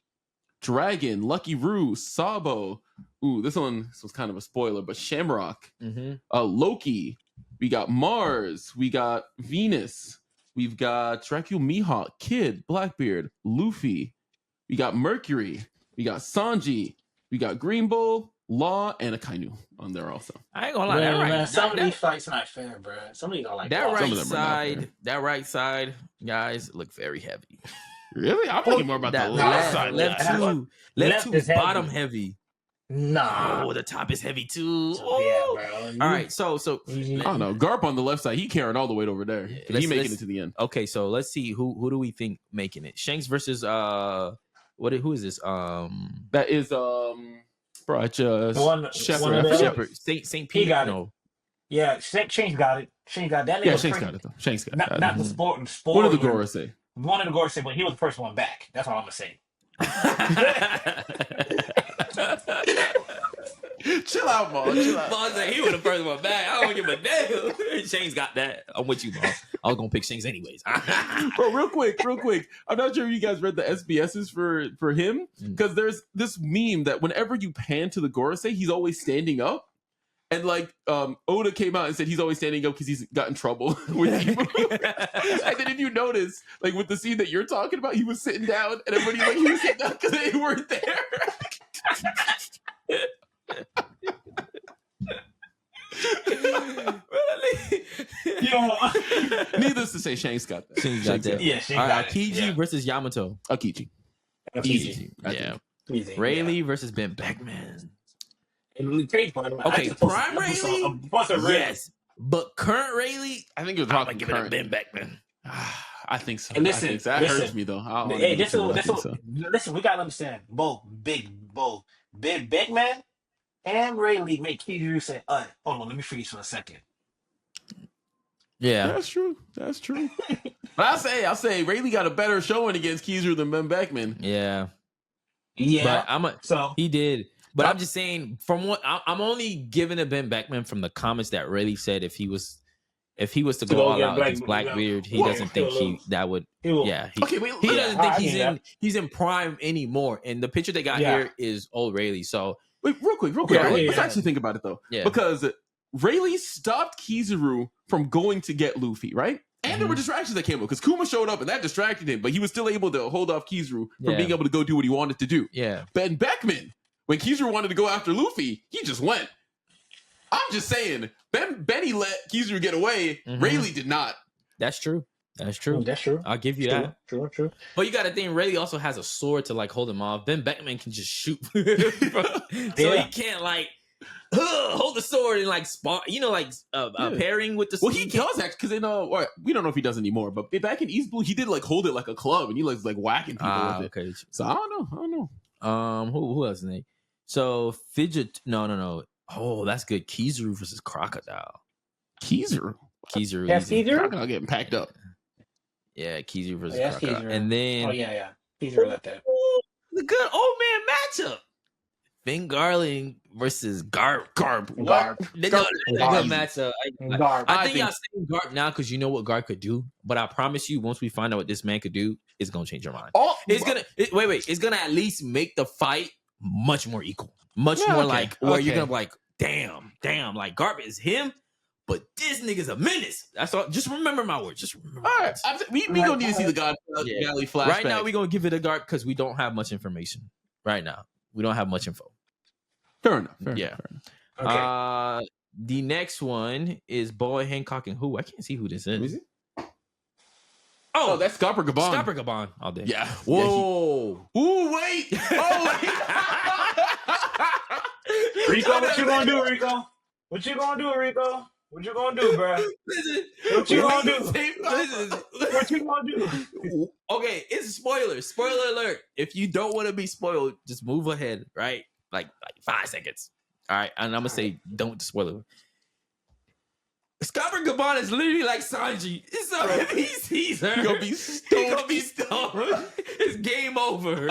Dragon, Lucky Roo, Sabo. Ooh, this was kind of a spoiler, but Shamrock, Loki. We got Mars. We got Venus. We've got Dracula Mihawk, Kid, Blackbeard, Luffy. We got Mercury. We got Sanji. We got Green Bull, Law, and Akainu on there also. I ain't gonna lie. Some of these fights not fair, bro. Some of these are like that right side, guys, look very heavy. Really? I'm thinking more about the left side. Left two is bottom heavy. Nah. Oh, the top is heavy too. Yeah, bro. All right, so I don't know. Garp on the left side, he carrying all the way over there. He making it to the end. Okay, so let's see who do we think making it? Shanks versus who is this? That is Shepherd. Saint Peter. Got it. Yeah, Shanks got it. Shanks got that. Yeah, Shanks got it though. Shanks got it. Not the sport. What did the Gorosei? One of the Gorosei, but he was the first one back. That's all I'm gonna say. Chill out, Maul. Maul said he was the first one back. I don't give a damn. Shane's got that. I'm with you, Maul. I was gonna pick Shanks anyways. Bro, real quick. I'm not sure if you guys read the SBSs for him, because there's this meme that whenever you pan to the Gorosei, he's always standing up. And like Oda came out and said he's always standing up because he's got in trouble with Emu. And then if you notice, like with the scene that you're talking about, he was sitting down and everybody like he was sitting down because they weren't there. Needless to say, Shanks got that. Shanks got that. Yeah, Shanks got Akiji versus Yamato. Akiji. Easy. Yeah. Easy. Rayleigh versus Ben Beckman. Okay, prime Rayleigh? Yes. But current Rayleigh, I think you're talking give it to Ben Beckman. I think so. And listen, that hurts me though. Listen, we gotta understand both big Beckman and Rayleigh make Kizaru say, hold on, let me freeze for a second. Yeah. That's true. But I'll say Rayleigh got a better showing against Kizaru than Ben Beckman. Yeah. But he did. But I'm just saying, from what I'm only giving it Ben Beckman from the comments that Rayleigh said if he was to go all out against Blackbeard, he doesn't think that would. He doesn't think he's in prime anymore. And the picture they got here is old Rayleigh. So wait, real quick. Let's actually think about it though, because Rayleigh stopped Kizaru from going to get Luffy, right? And there were distractions that came up because Kuma showed up and that distracted him, but he was still able to hold off Kizaru from being able to go do what he wanted to do. Yeah, Ben Beckman, when Kizaru wanted to go after Luffy, he just went. I'm just saying, Benny let Kizaru get away. Rayleigh did not. That's true. That's true. I'll give you that. True. But you got to think, Rayleigh also has a sword to like hold him off. Ben Beckman can just shoot, so he can't like hold the sword and like spar. Pairing with the. Well, he does actually because we don't know if he does anymore. But back in East Blue, he did like hold it like a club and he like whacking people with it. Okay. So I don't know. Who else is name? So Fidget. No. Oh, that's good. Kizaru versus Crocodile. Kizaru. That's Kizaru? Crocodile getting packed up. Yeah, Kizaru versus Crocodile. Kizaru. And then... Oh, yeah. Kizaru left that. The good old man matchup. Finn Garling versus Garp. Garp. That's a good matchup. I think y'all saying Garp now because you know what Garp could do. But I promise you, once we find out what this man could do, it's going to change your mind. It's going to at least make the fight much more equal. Much more like where you're gonna be like, damn, like Garp is him, but this nigga's a menace. That's all. Just remember my words. Just remember. All right, we gonna need to see the God Galley flashback. Right now, we're gonna give it a Garp because we don't have much information. Right now, we don't have much info. Fair enough. Okay. The next one is Boy Hancock and who? I can't see who this is. Oh, that's Scopper Gabon. Scopper Gabon all day. Yeah. Whoa. Ooh, wait. Oh, wait. Rico, what you gonna do, Rico? What you gonna do, Rico? What you gonna do, bro? Listen, What you gonna do? listen. What you gonna do? Okay, it's a spoiler. Spoiler alert. If you don't want to be spoiled, just move ahead, right? Like 5 seconds. All right, and I'm gonna say don't spoil it. Scopper Gabon is literally like Sanji. It's so if he sees her, He gonna be stoned. He gonna be stoned. It's game over.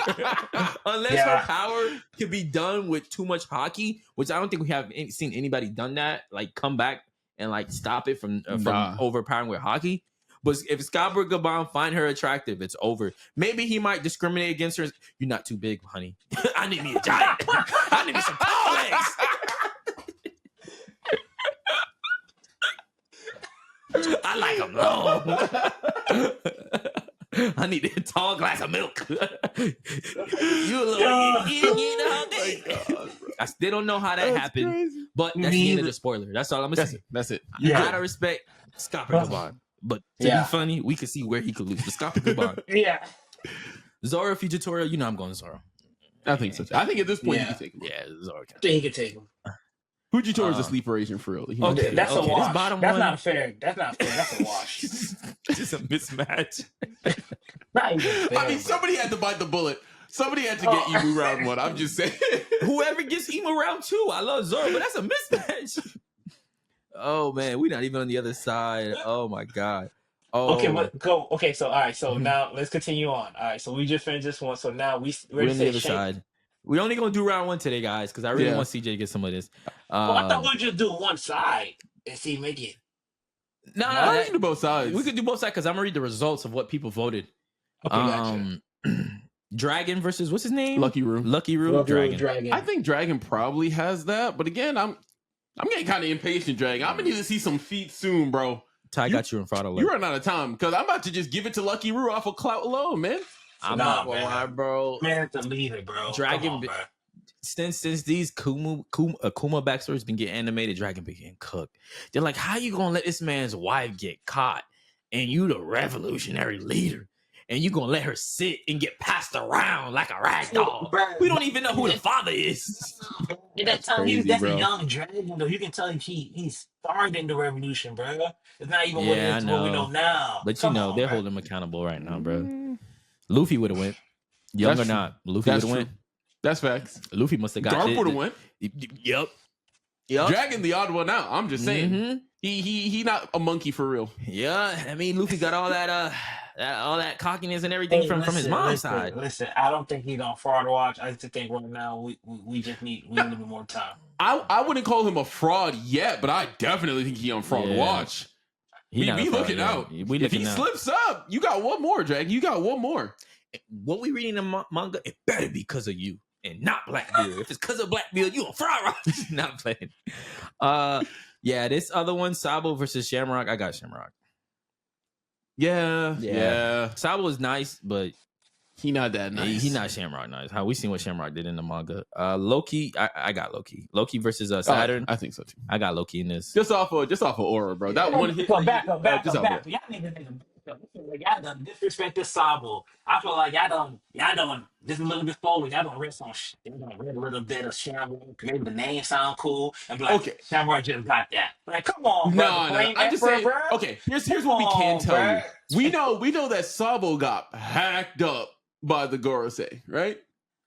Unless her power can be done with too much hockey, which I don't think we have seen anybody done that. Like come back and like stop it from overpowering with hockey. But if Scopper Gabon find her attractive, it's over. Maybe he might discriminate against her. You're not too big, honey. I need me a giant. I need me some tall legs. I like them long. I need a tall glass of milk. You look like you eating the whole day. I still don't know how that happened, crazy. But that's the end of the spoiler. That's all I'm gonna say. That's it. You gotta respect Scopper Gabon. But to be funny, we could see where he could lose. The Scopper Gabon. Yeah. Zoro Fujitora, you know I'm going Zoro. I think so. I think at this point he can take him. Yeah, Zoro can. I think he can take him. Fujitora is a sleeper agent for real. Okay, that's a wash. Bottom that's one. not fair. That's not fair. That's a wash. Just a mismatch. Not even fair, I mean, somebody had to bite the bullet. Somebody had to get Emu round 1. I'm just saying. Whoever gets Emu round 2, I love Zoro, but that's a mismatch. Oh man, we're not even on the other side. Oh my god. Oh. Okay, but go. Okay, so all right. So now let's continue on. All right, so we just finished this one. So now we're on the other side. We're only gonna do round 1 today, guys, because I really want CJ to get some of this. I thought we'd just do one side and see make it. No, we can do both sides. We could do both sides because I'm gonna read the results of what people voted. Okay, gotcha. Dragon versus what's his name? Lucky Roo. Dragon. I think Dragon probably has that, but again, I'm getting kind of impatient, Dragon. I'm gonna need to see some feet soon, bro. Ty got you in fraud alert. You run out of time because I'm about to just give it to Lucky Roo off of clout alone, man. I'm not gonna lie, bro. Man, the leader, bro. Dragon, on, bro. since these Kuma backstories been getting animated, Dragon been getting cooked. They're like, how you gonna let this man's wife get caught, and you the revolutionary leader, and you gonna let her sit and get passed around like a rag doll? We don't even know who the father is. At that time, that's a young Dragon, though. You can tell he's starting the revolution, bro. It's not even what we know now. But they're holding him accountable right now, bro. Luffy would have went. Young or not, Luffy would have went. That's facts. Luffy must have got Garp would have went. Yep. Dragon the odd one out. I'm just saying. Mm-hmm. He not a monkey for real. Yeah, I mean Luffy got all that all that cockiness and everything from his mom's side. Listen, I don't think he's on fraud watch. I just think right now we just need a little bit more time. I wouldn't call him a fraud yet, but I definitely think he's on fraud watch. We looking out. If he slips up, you got one more, Dragon. You got one more. What we reading in the manga, it better be because of you and not Blackbeard. If it's because of Blackbeard, you on fraud watch. Not playing. This other one, Sabo versus Shamrock. I got Shamrock. Yeah. Sabo is nice, but he not that nice. He not Shamrock nice. How we seen what Shamrock did in the manga. Loki, I got Loki. Loki versus Saturn. I think so too. I got Loki in this. Just off of aura, bro. That one hit. Back up. Y'all need to make y'all done disrespected Sabo. I feel like y'all done this a little bit forward. Y'all done rest on shit. Y'all done read a little bit of Shamrock. Maybe the name sound cool. And be like, okay, Shamrock just got that. Like, come on, bro. No. I'm just saying. Okay, here's what we can tell you. We know that Sabo got hacked up by the Gorosei, right?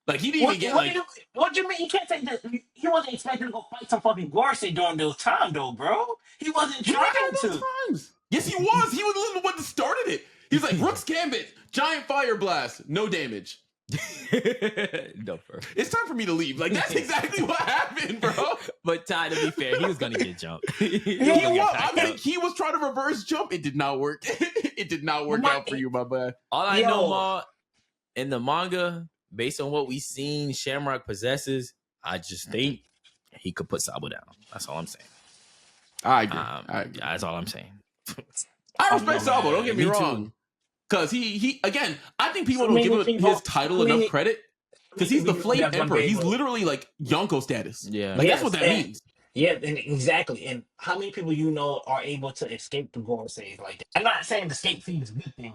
Like he didn't even get What do you mean? You can't take that. He wasn't expecting to go fight some fucking Gorosei during those time, though, bro. He wasn't trying to. Yes, he was. He was the one that started it. He was like, Rook's Gambit, giant fire blast, no damage. No, bro. It's time for me to leave. Like, that's exactly what happened, bro. But Ty, to be fair, he was going to get jumped. He was trying to reverse jump. It did not work. It did not work out for you, my boy. All I know, Ma, in the manga, based on what we've seen Shamrock possesses, I just think he could put Sabo down. That's all I'm saying. I agree. That's all I'm saying. I respect Sabo, don't get me wrong. Because he again, I think people don't give his title enough credit. Because he's the Flame Emperor. He's literally like Yonko status. Yeah. Like, that's what that means. Yeah, and exactly. And how many people are able to escape the Gorosei like that? I'm not saying the escape feed is a good thing.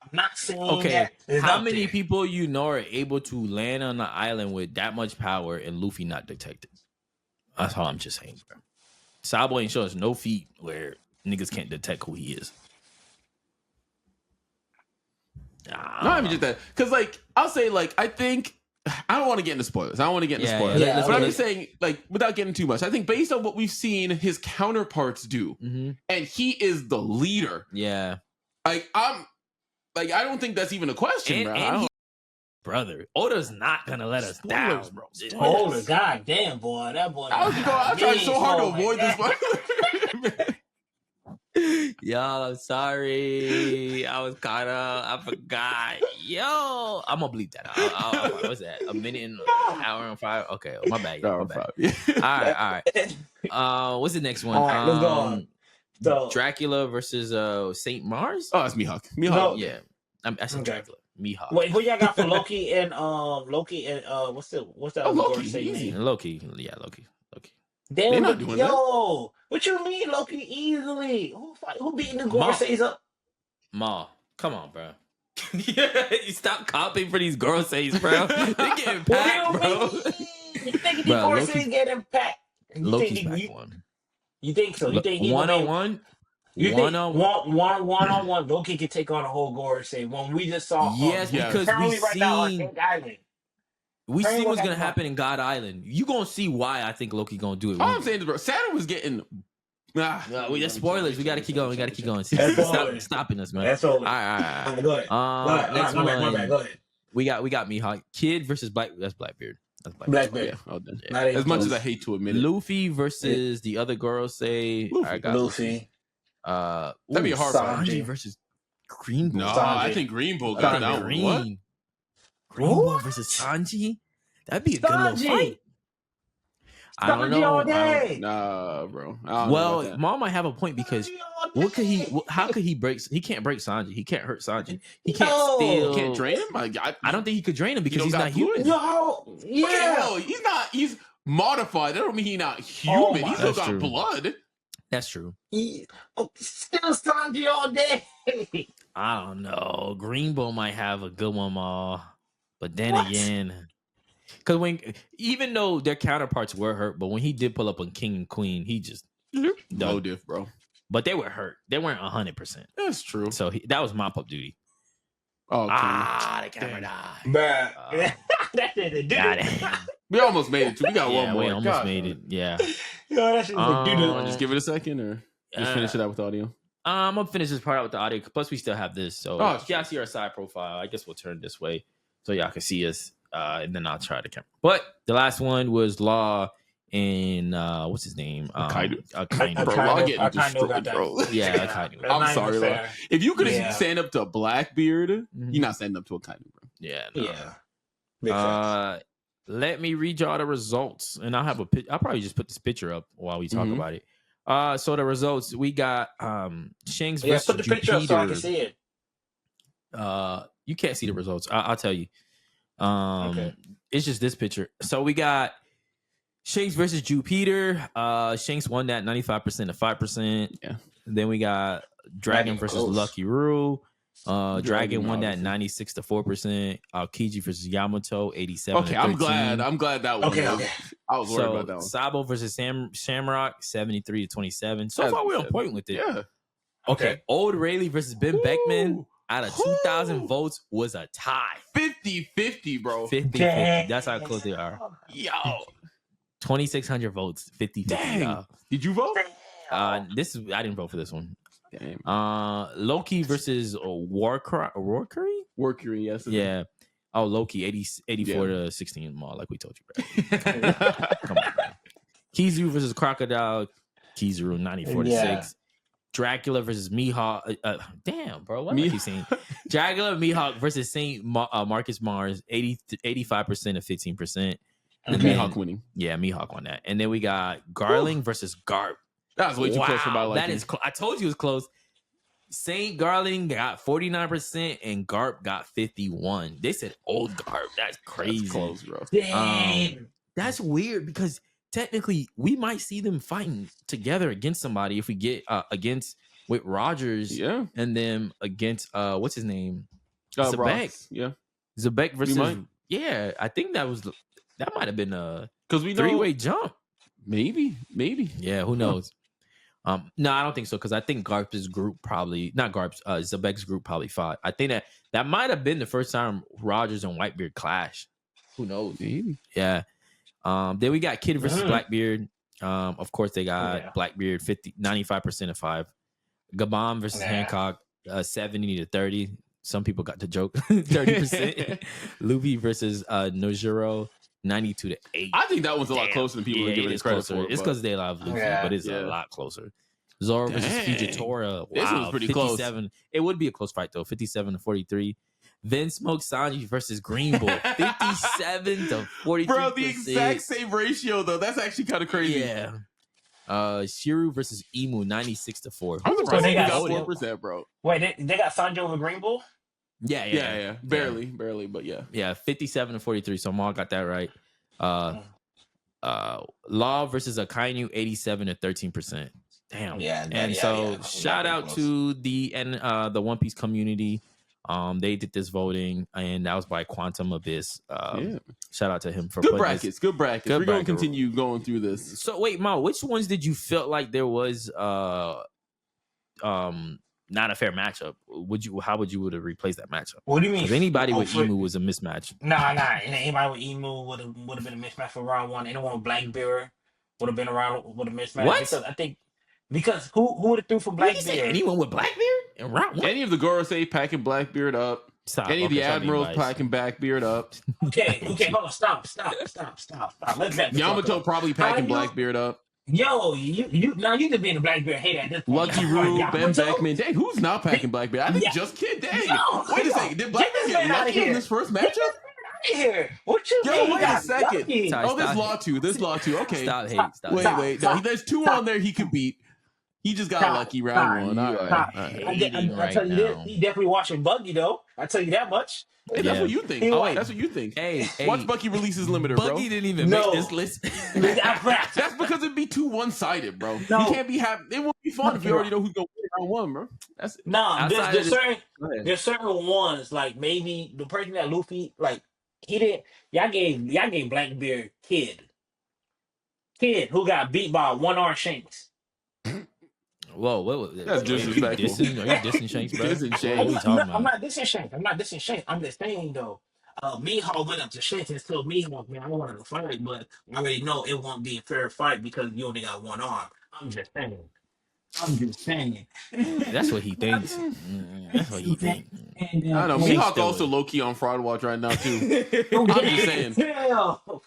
I'm not saying Okay, that. It's how up many there. people you know are able to land on an island with that much power and Luffy not detected? That's all I'm just saying, bro. Sabo ain't showing us no feat where niggas can't detect who he is. Not even just that, because like I'll say like I think I don't want to get into spoilers. I don't want to get into spoilers. Yeah, let's But go. I'm just saying, like, without getting too much, I think based on what we've seen his counterparts do, and he is the leader. Yeah. Like I don't think that's even a question, bro. And brother, Oda's not gonna let us down, Spoilers, bro. Hold it, god damn, boy. That boy. I'm trying so hard to avoid this spoiler. Yo, I'm sorry. I was caught up. I forgot. Yo, I'm gonna bleep that out. What's that? A minute and an hour and 5? Okay, my bad. My bad. All right. What's the next one? All right, let's go on. So, Dracula versus Saint Mars. Oh, it's Mihawk. No. Yeah, I said Dracula. Mihawk. Wait, what y'all got for Loki and what's that other Loki, girl say easy. name? Loki. Yeah, Loki. Damn, They're not doing yo, what you mean Loki easily? Who beating the Gorseis up? Ma, come on, bro. You stop copying for these Gorseis, bro. They getting packed, bro. You think these Gorseis getting packed? Loki's back one. You think so? You think he 1-on-1? You think one-on-one Loki could take on a whole Gorsei when we just saw yes, because we right now on seen King Island. We see what's gonna happen in God Island. You gonna see why I think Loki gonna do it. All I'm saying is, bro, Saturn was getting. That's spoilers. We gotta keep going. Stop stopping us, man. That's all. All right. Go ahead. Next one. My bad. Go ahead. We got Mihawk. Kid versus Black. That's Blackbeard. Blackbeard. Yeah. As much as I hate to admit it. Luffy versus the other girls. Say I got Luffy. That'd be a hard fight. Sanji versus Green Bull. No, I think Green Bull got that one. What? Green Bull versus Sanji? That'd be a good little fight. I don't know. All day. Nah, bro. Well, Mom might have a point because what could he? How could he break? He can't break Sanji. He can't hurt Sanji. He can't steal. He can't drain him. I don't think he could drain him because he's not human. No, yeah, he's not. He's modified. That don't mean he's not human. He's still got blood. That's true. Still Sanji all day. I don't know. Green Bull might have a good one, Ma. But then again, because even though their counterparts were hurt, but when he did pull up on King and Queen, he just low diff, bro. But they were hurt. They weren't 100%. That's true. So that was mop up duty. Oh, the camera died. That didn't do it. We almost made it. We got one more. We almost made it. Yeah. Just give it a second, or just finish it out with audio. I'm gonna finish this part out with the audio. Plus, we still have this. So if y'all see our side profile, I guess we'll turn this way so y'all can see us, and then I'll try the camera. But the last one was Law and what's his name? Akainu. Bro, Law getting destroyed, bro. Yeah, Akainu. I'm sorry, Law. If you couldn't stand up to Blackbeard, you're not standing up to Akainu, bro. Yeah. Yeah. Let me read y'all the results, and I'll have a I'll probably just put this picture up while we talk about it. So the results, we got Shanks versus put the picture up so I can see it. You can't see the results. I'll tell you. Okay. It's just this picture. So we got Shanks versus Jupiter. Shanks won that 95% to 5%. Yeah. And then we got Dragon versus Lucky Roo. Dragon won that 96 to 4%. Kiji versus Yamato 87. Okay, I'm glad that one. Okay. I was worried about that one. Sabo versus Shamrock 73 to 27. So far we're on point with it. Yeah. Okay. Old Rayleigh versus Ben Beckman out of 2,000 votes was a tie. 50-50, bro. 50-50. That's how close they are. Yo. 2,600 votes. 50-50. Did you vote? I didn't vote for this one. Damn. Loki versus Warcry? Warcry, yes. Yeah. Oh, Loki 84 to 16 Maul, like we told you, bro. Come on, man. Kizu versus Crocodile. Kizu 94 to 6. Dracula versus Mihawk. Damn, bro. What am I keep saying? Dracula Mihawk versus Saint Marcus Mars 85% to 15%. And Mihawk winning. Yeah, Mihawk won that. And then we got Garling versus Garp. That was way too close for my liking. That is I told you it was close. Saint Garling got 49% and Garp got 51%. They said old Garp. That's crazy. That's close, bro. That's weird because technically we might see them fighting together against somebody if we get against with Rogers, Yeah. and then against what's his name? Zabek. Brox. Yeah. Zabek versus might. yeah. I think that might have been a Because we know three-way jump. Maybe. Yeah, who knows? No, I don't think so because I think Zabek's group probably fought. I think that might have been the first time Rogers and Whitebeard clash. Who knows? Maybe. Yeah. Then we got Kid versus Blackbeard. Of course, they got Blackbeard 95% of 5. Gabon versus Hancock 70-30. Some people got the joke 30%. Luffy versus Nojiro 92-8. I think that one's a lot closer than people are giving it credit closer. for. It's because they love Luffy, but it's a lot closer. Zoro versus Fujitora. Wow, this one's pretty 57. close. It would be a close fight though. 57-43. Then Smoke Sanji versus Green Bull. 57-43. Bro, the exact same ratio though. That's actually kind of crazy. Yeah. Shiru versus Emu 96-4. I'm surprised they got 4%, 4%, bro. Wait, they got Sanji over Green Bull? Yeah. Barely, but yeah. Yeah, 57-43. So Maul got that right. Law versus Akainu 87-13%. Damn. Yeah. Shout out to the One Piece community. They did this voting, and that was by Quantum Abyss. Shout out to him for good brackets. We're going to continue going through this. So wait, Ma, which ones did you feel like there was not a fair matchup? How would you have replaced that matchup? What do you mean? If anybody with Emu was a mismatch. Nah. Anybody with Emu would have been a mismatch for round 1. Anyone with Blackbeard would have been around with a mismatch. What? Because who would have threw for Blackbeard? Anyone with Blackbeard in round 1? Any of the Gorosei packing Blackbeard up. Any of the Admirals packing Blackbeard up. Okay, hold on, stop. Let's back Yamato probably packing Blackbeard up. Yo, you just being a Blackbeard hater at this point. Lucky Roo, Ben Beckman. Dang, who's not packing Blackbeard? I think just Kid. Dang. Wait a second. Did Blackbeard get lucky in this first matchup? Here. What you mean? Wait a second. Lucky? Oh, there's Law 2. Okay. Stop hate. Wait. No, there's 2 on there he could beat. He just got lucky round 1. All right. I tell you this, he definitely watching Buggy though. I tell you that much. Hey, that's what you think. That's what you think. Hey, watch Bucky release his limiter, Buggy bro. didn't even make this list. That's because it'd be too one-sided, bro. No. You can't be happy. It won't be fun if you already know who's gonna win round 1, bro. That's there's certain ones like maybe the person that Luffy like he didn't. Y'all gave Blackbeard Kid who got beat by 1-arm Shanks. Whoa, what? That's disrespectful. Are you dissing Shanks, bro? Dissing Shanks. I'm not dissing Shanks. I'm just saying though. Mihawk went up to Shanks and told Mihawk, man, I wanted to fight, but I already know it won't be a fair fight because you only got 1 arm. I'm just saying. That's what he thinks. That's what he thinks. I don't know. Mihawk also low key on fraud watch right now too.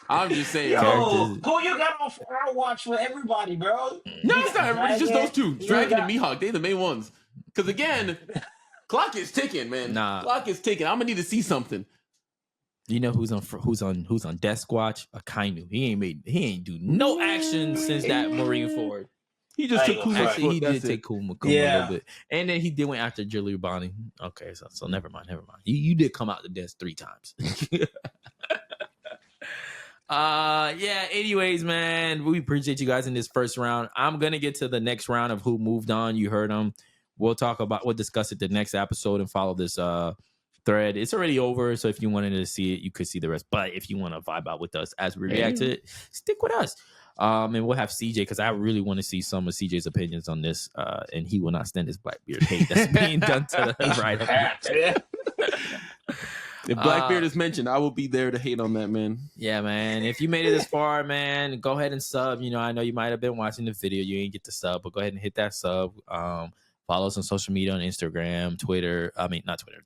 I'm just saying. Yo, who you got on fraud watch for everybody, bro? No, it's not everybody. It's just those 2, Dragon and Mihawk. They the main ones. Because again, clock is ticking, man. Clock is ticking. I'm gonna need to see something. You know who's on desk watch? Akainu. He ain't do no action since that Marineford. He just took Kuma's Actually, he did take Kuma a little bit. And then he went after Jilubani. Okay, so never mind. You did come out the desk 3 times. Anyways, man, we appreciate you guys in this first round. I'm gonna get to the next round of who moved on. You heard them. We'll discuss it the next episode and follow this thread. It's already over, so if you wanted to see it, you could see the rest. But if you want to vibe out with us as we react to it, stick with us. And we'll have CJ because I really want to see some of CJ's opinions on this. And he will not stand his Blackbeard hate that's being done to the right. If Blackbeard is mentioned, I will be there to hate on that, man. Yeah, man. If you made it this far, man, go ahead and sub. I know you might have been watching the video. You ain't get the sub, but go ahead and hit that sub. Follow us on social media on Instagram,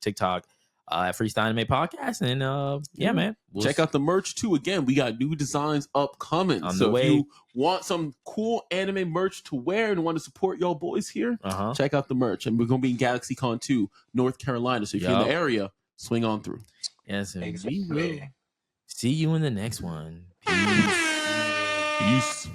TikTok. At Freestyle Anime Podcast. And man. Check out the merch too. Again, we got new designs upcoming. So if you want some cool anime merch to wear and want to support y'all boys here, check out the merch. And we're going to be in GalaxyCon 2, North Carolina. So if you're in the area, swing on through. Yes, and we will see you in the next one. Peace.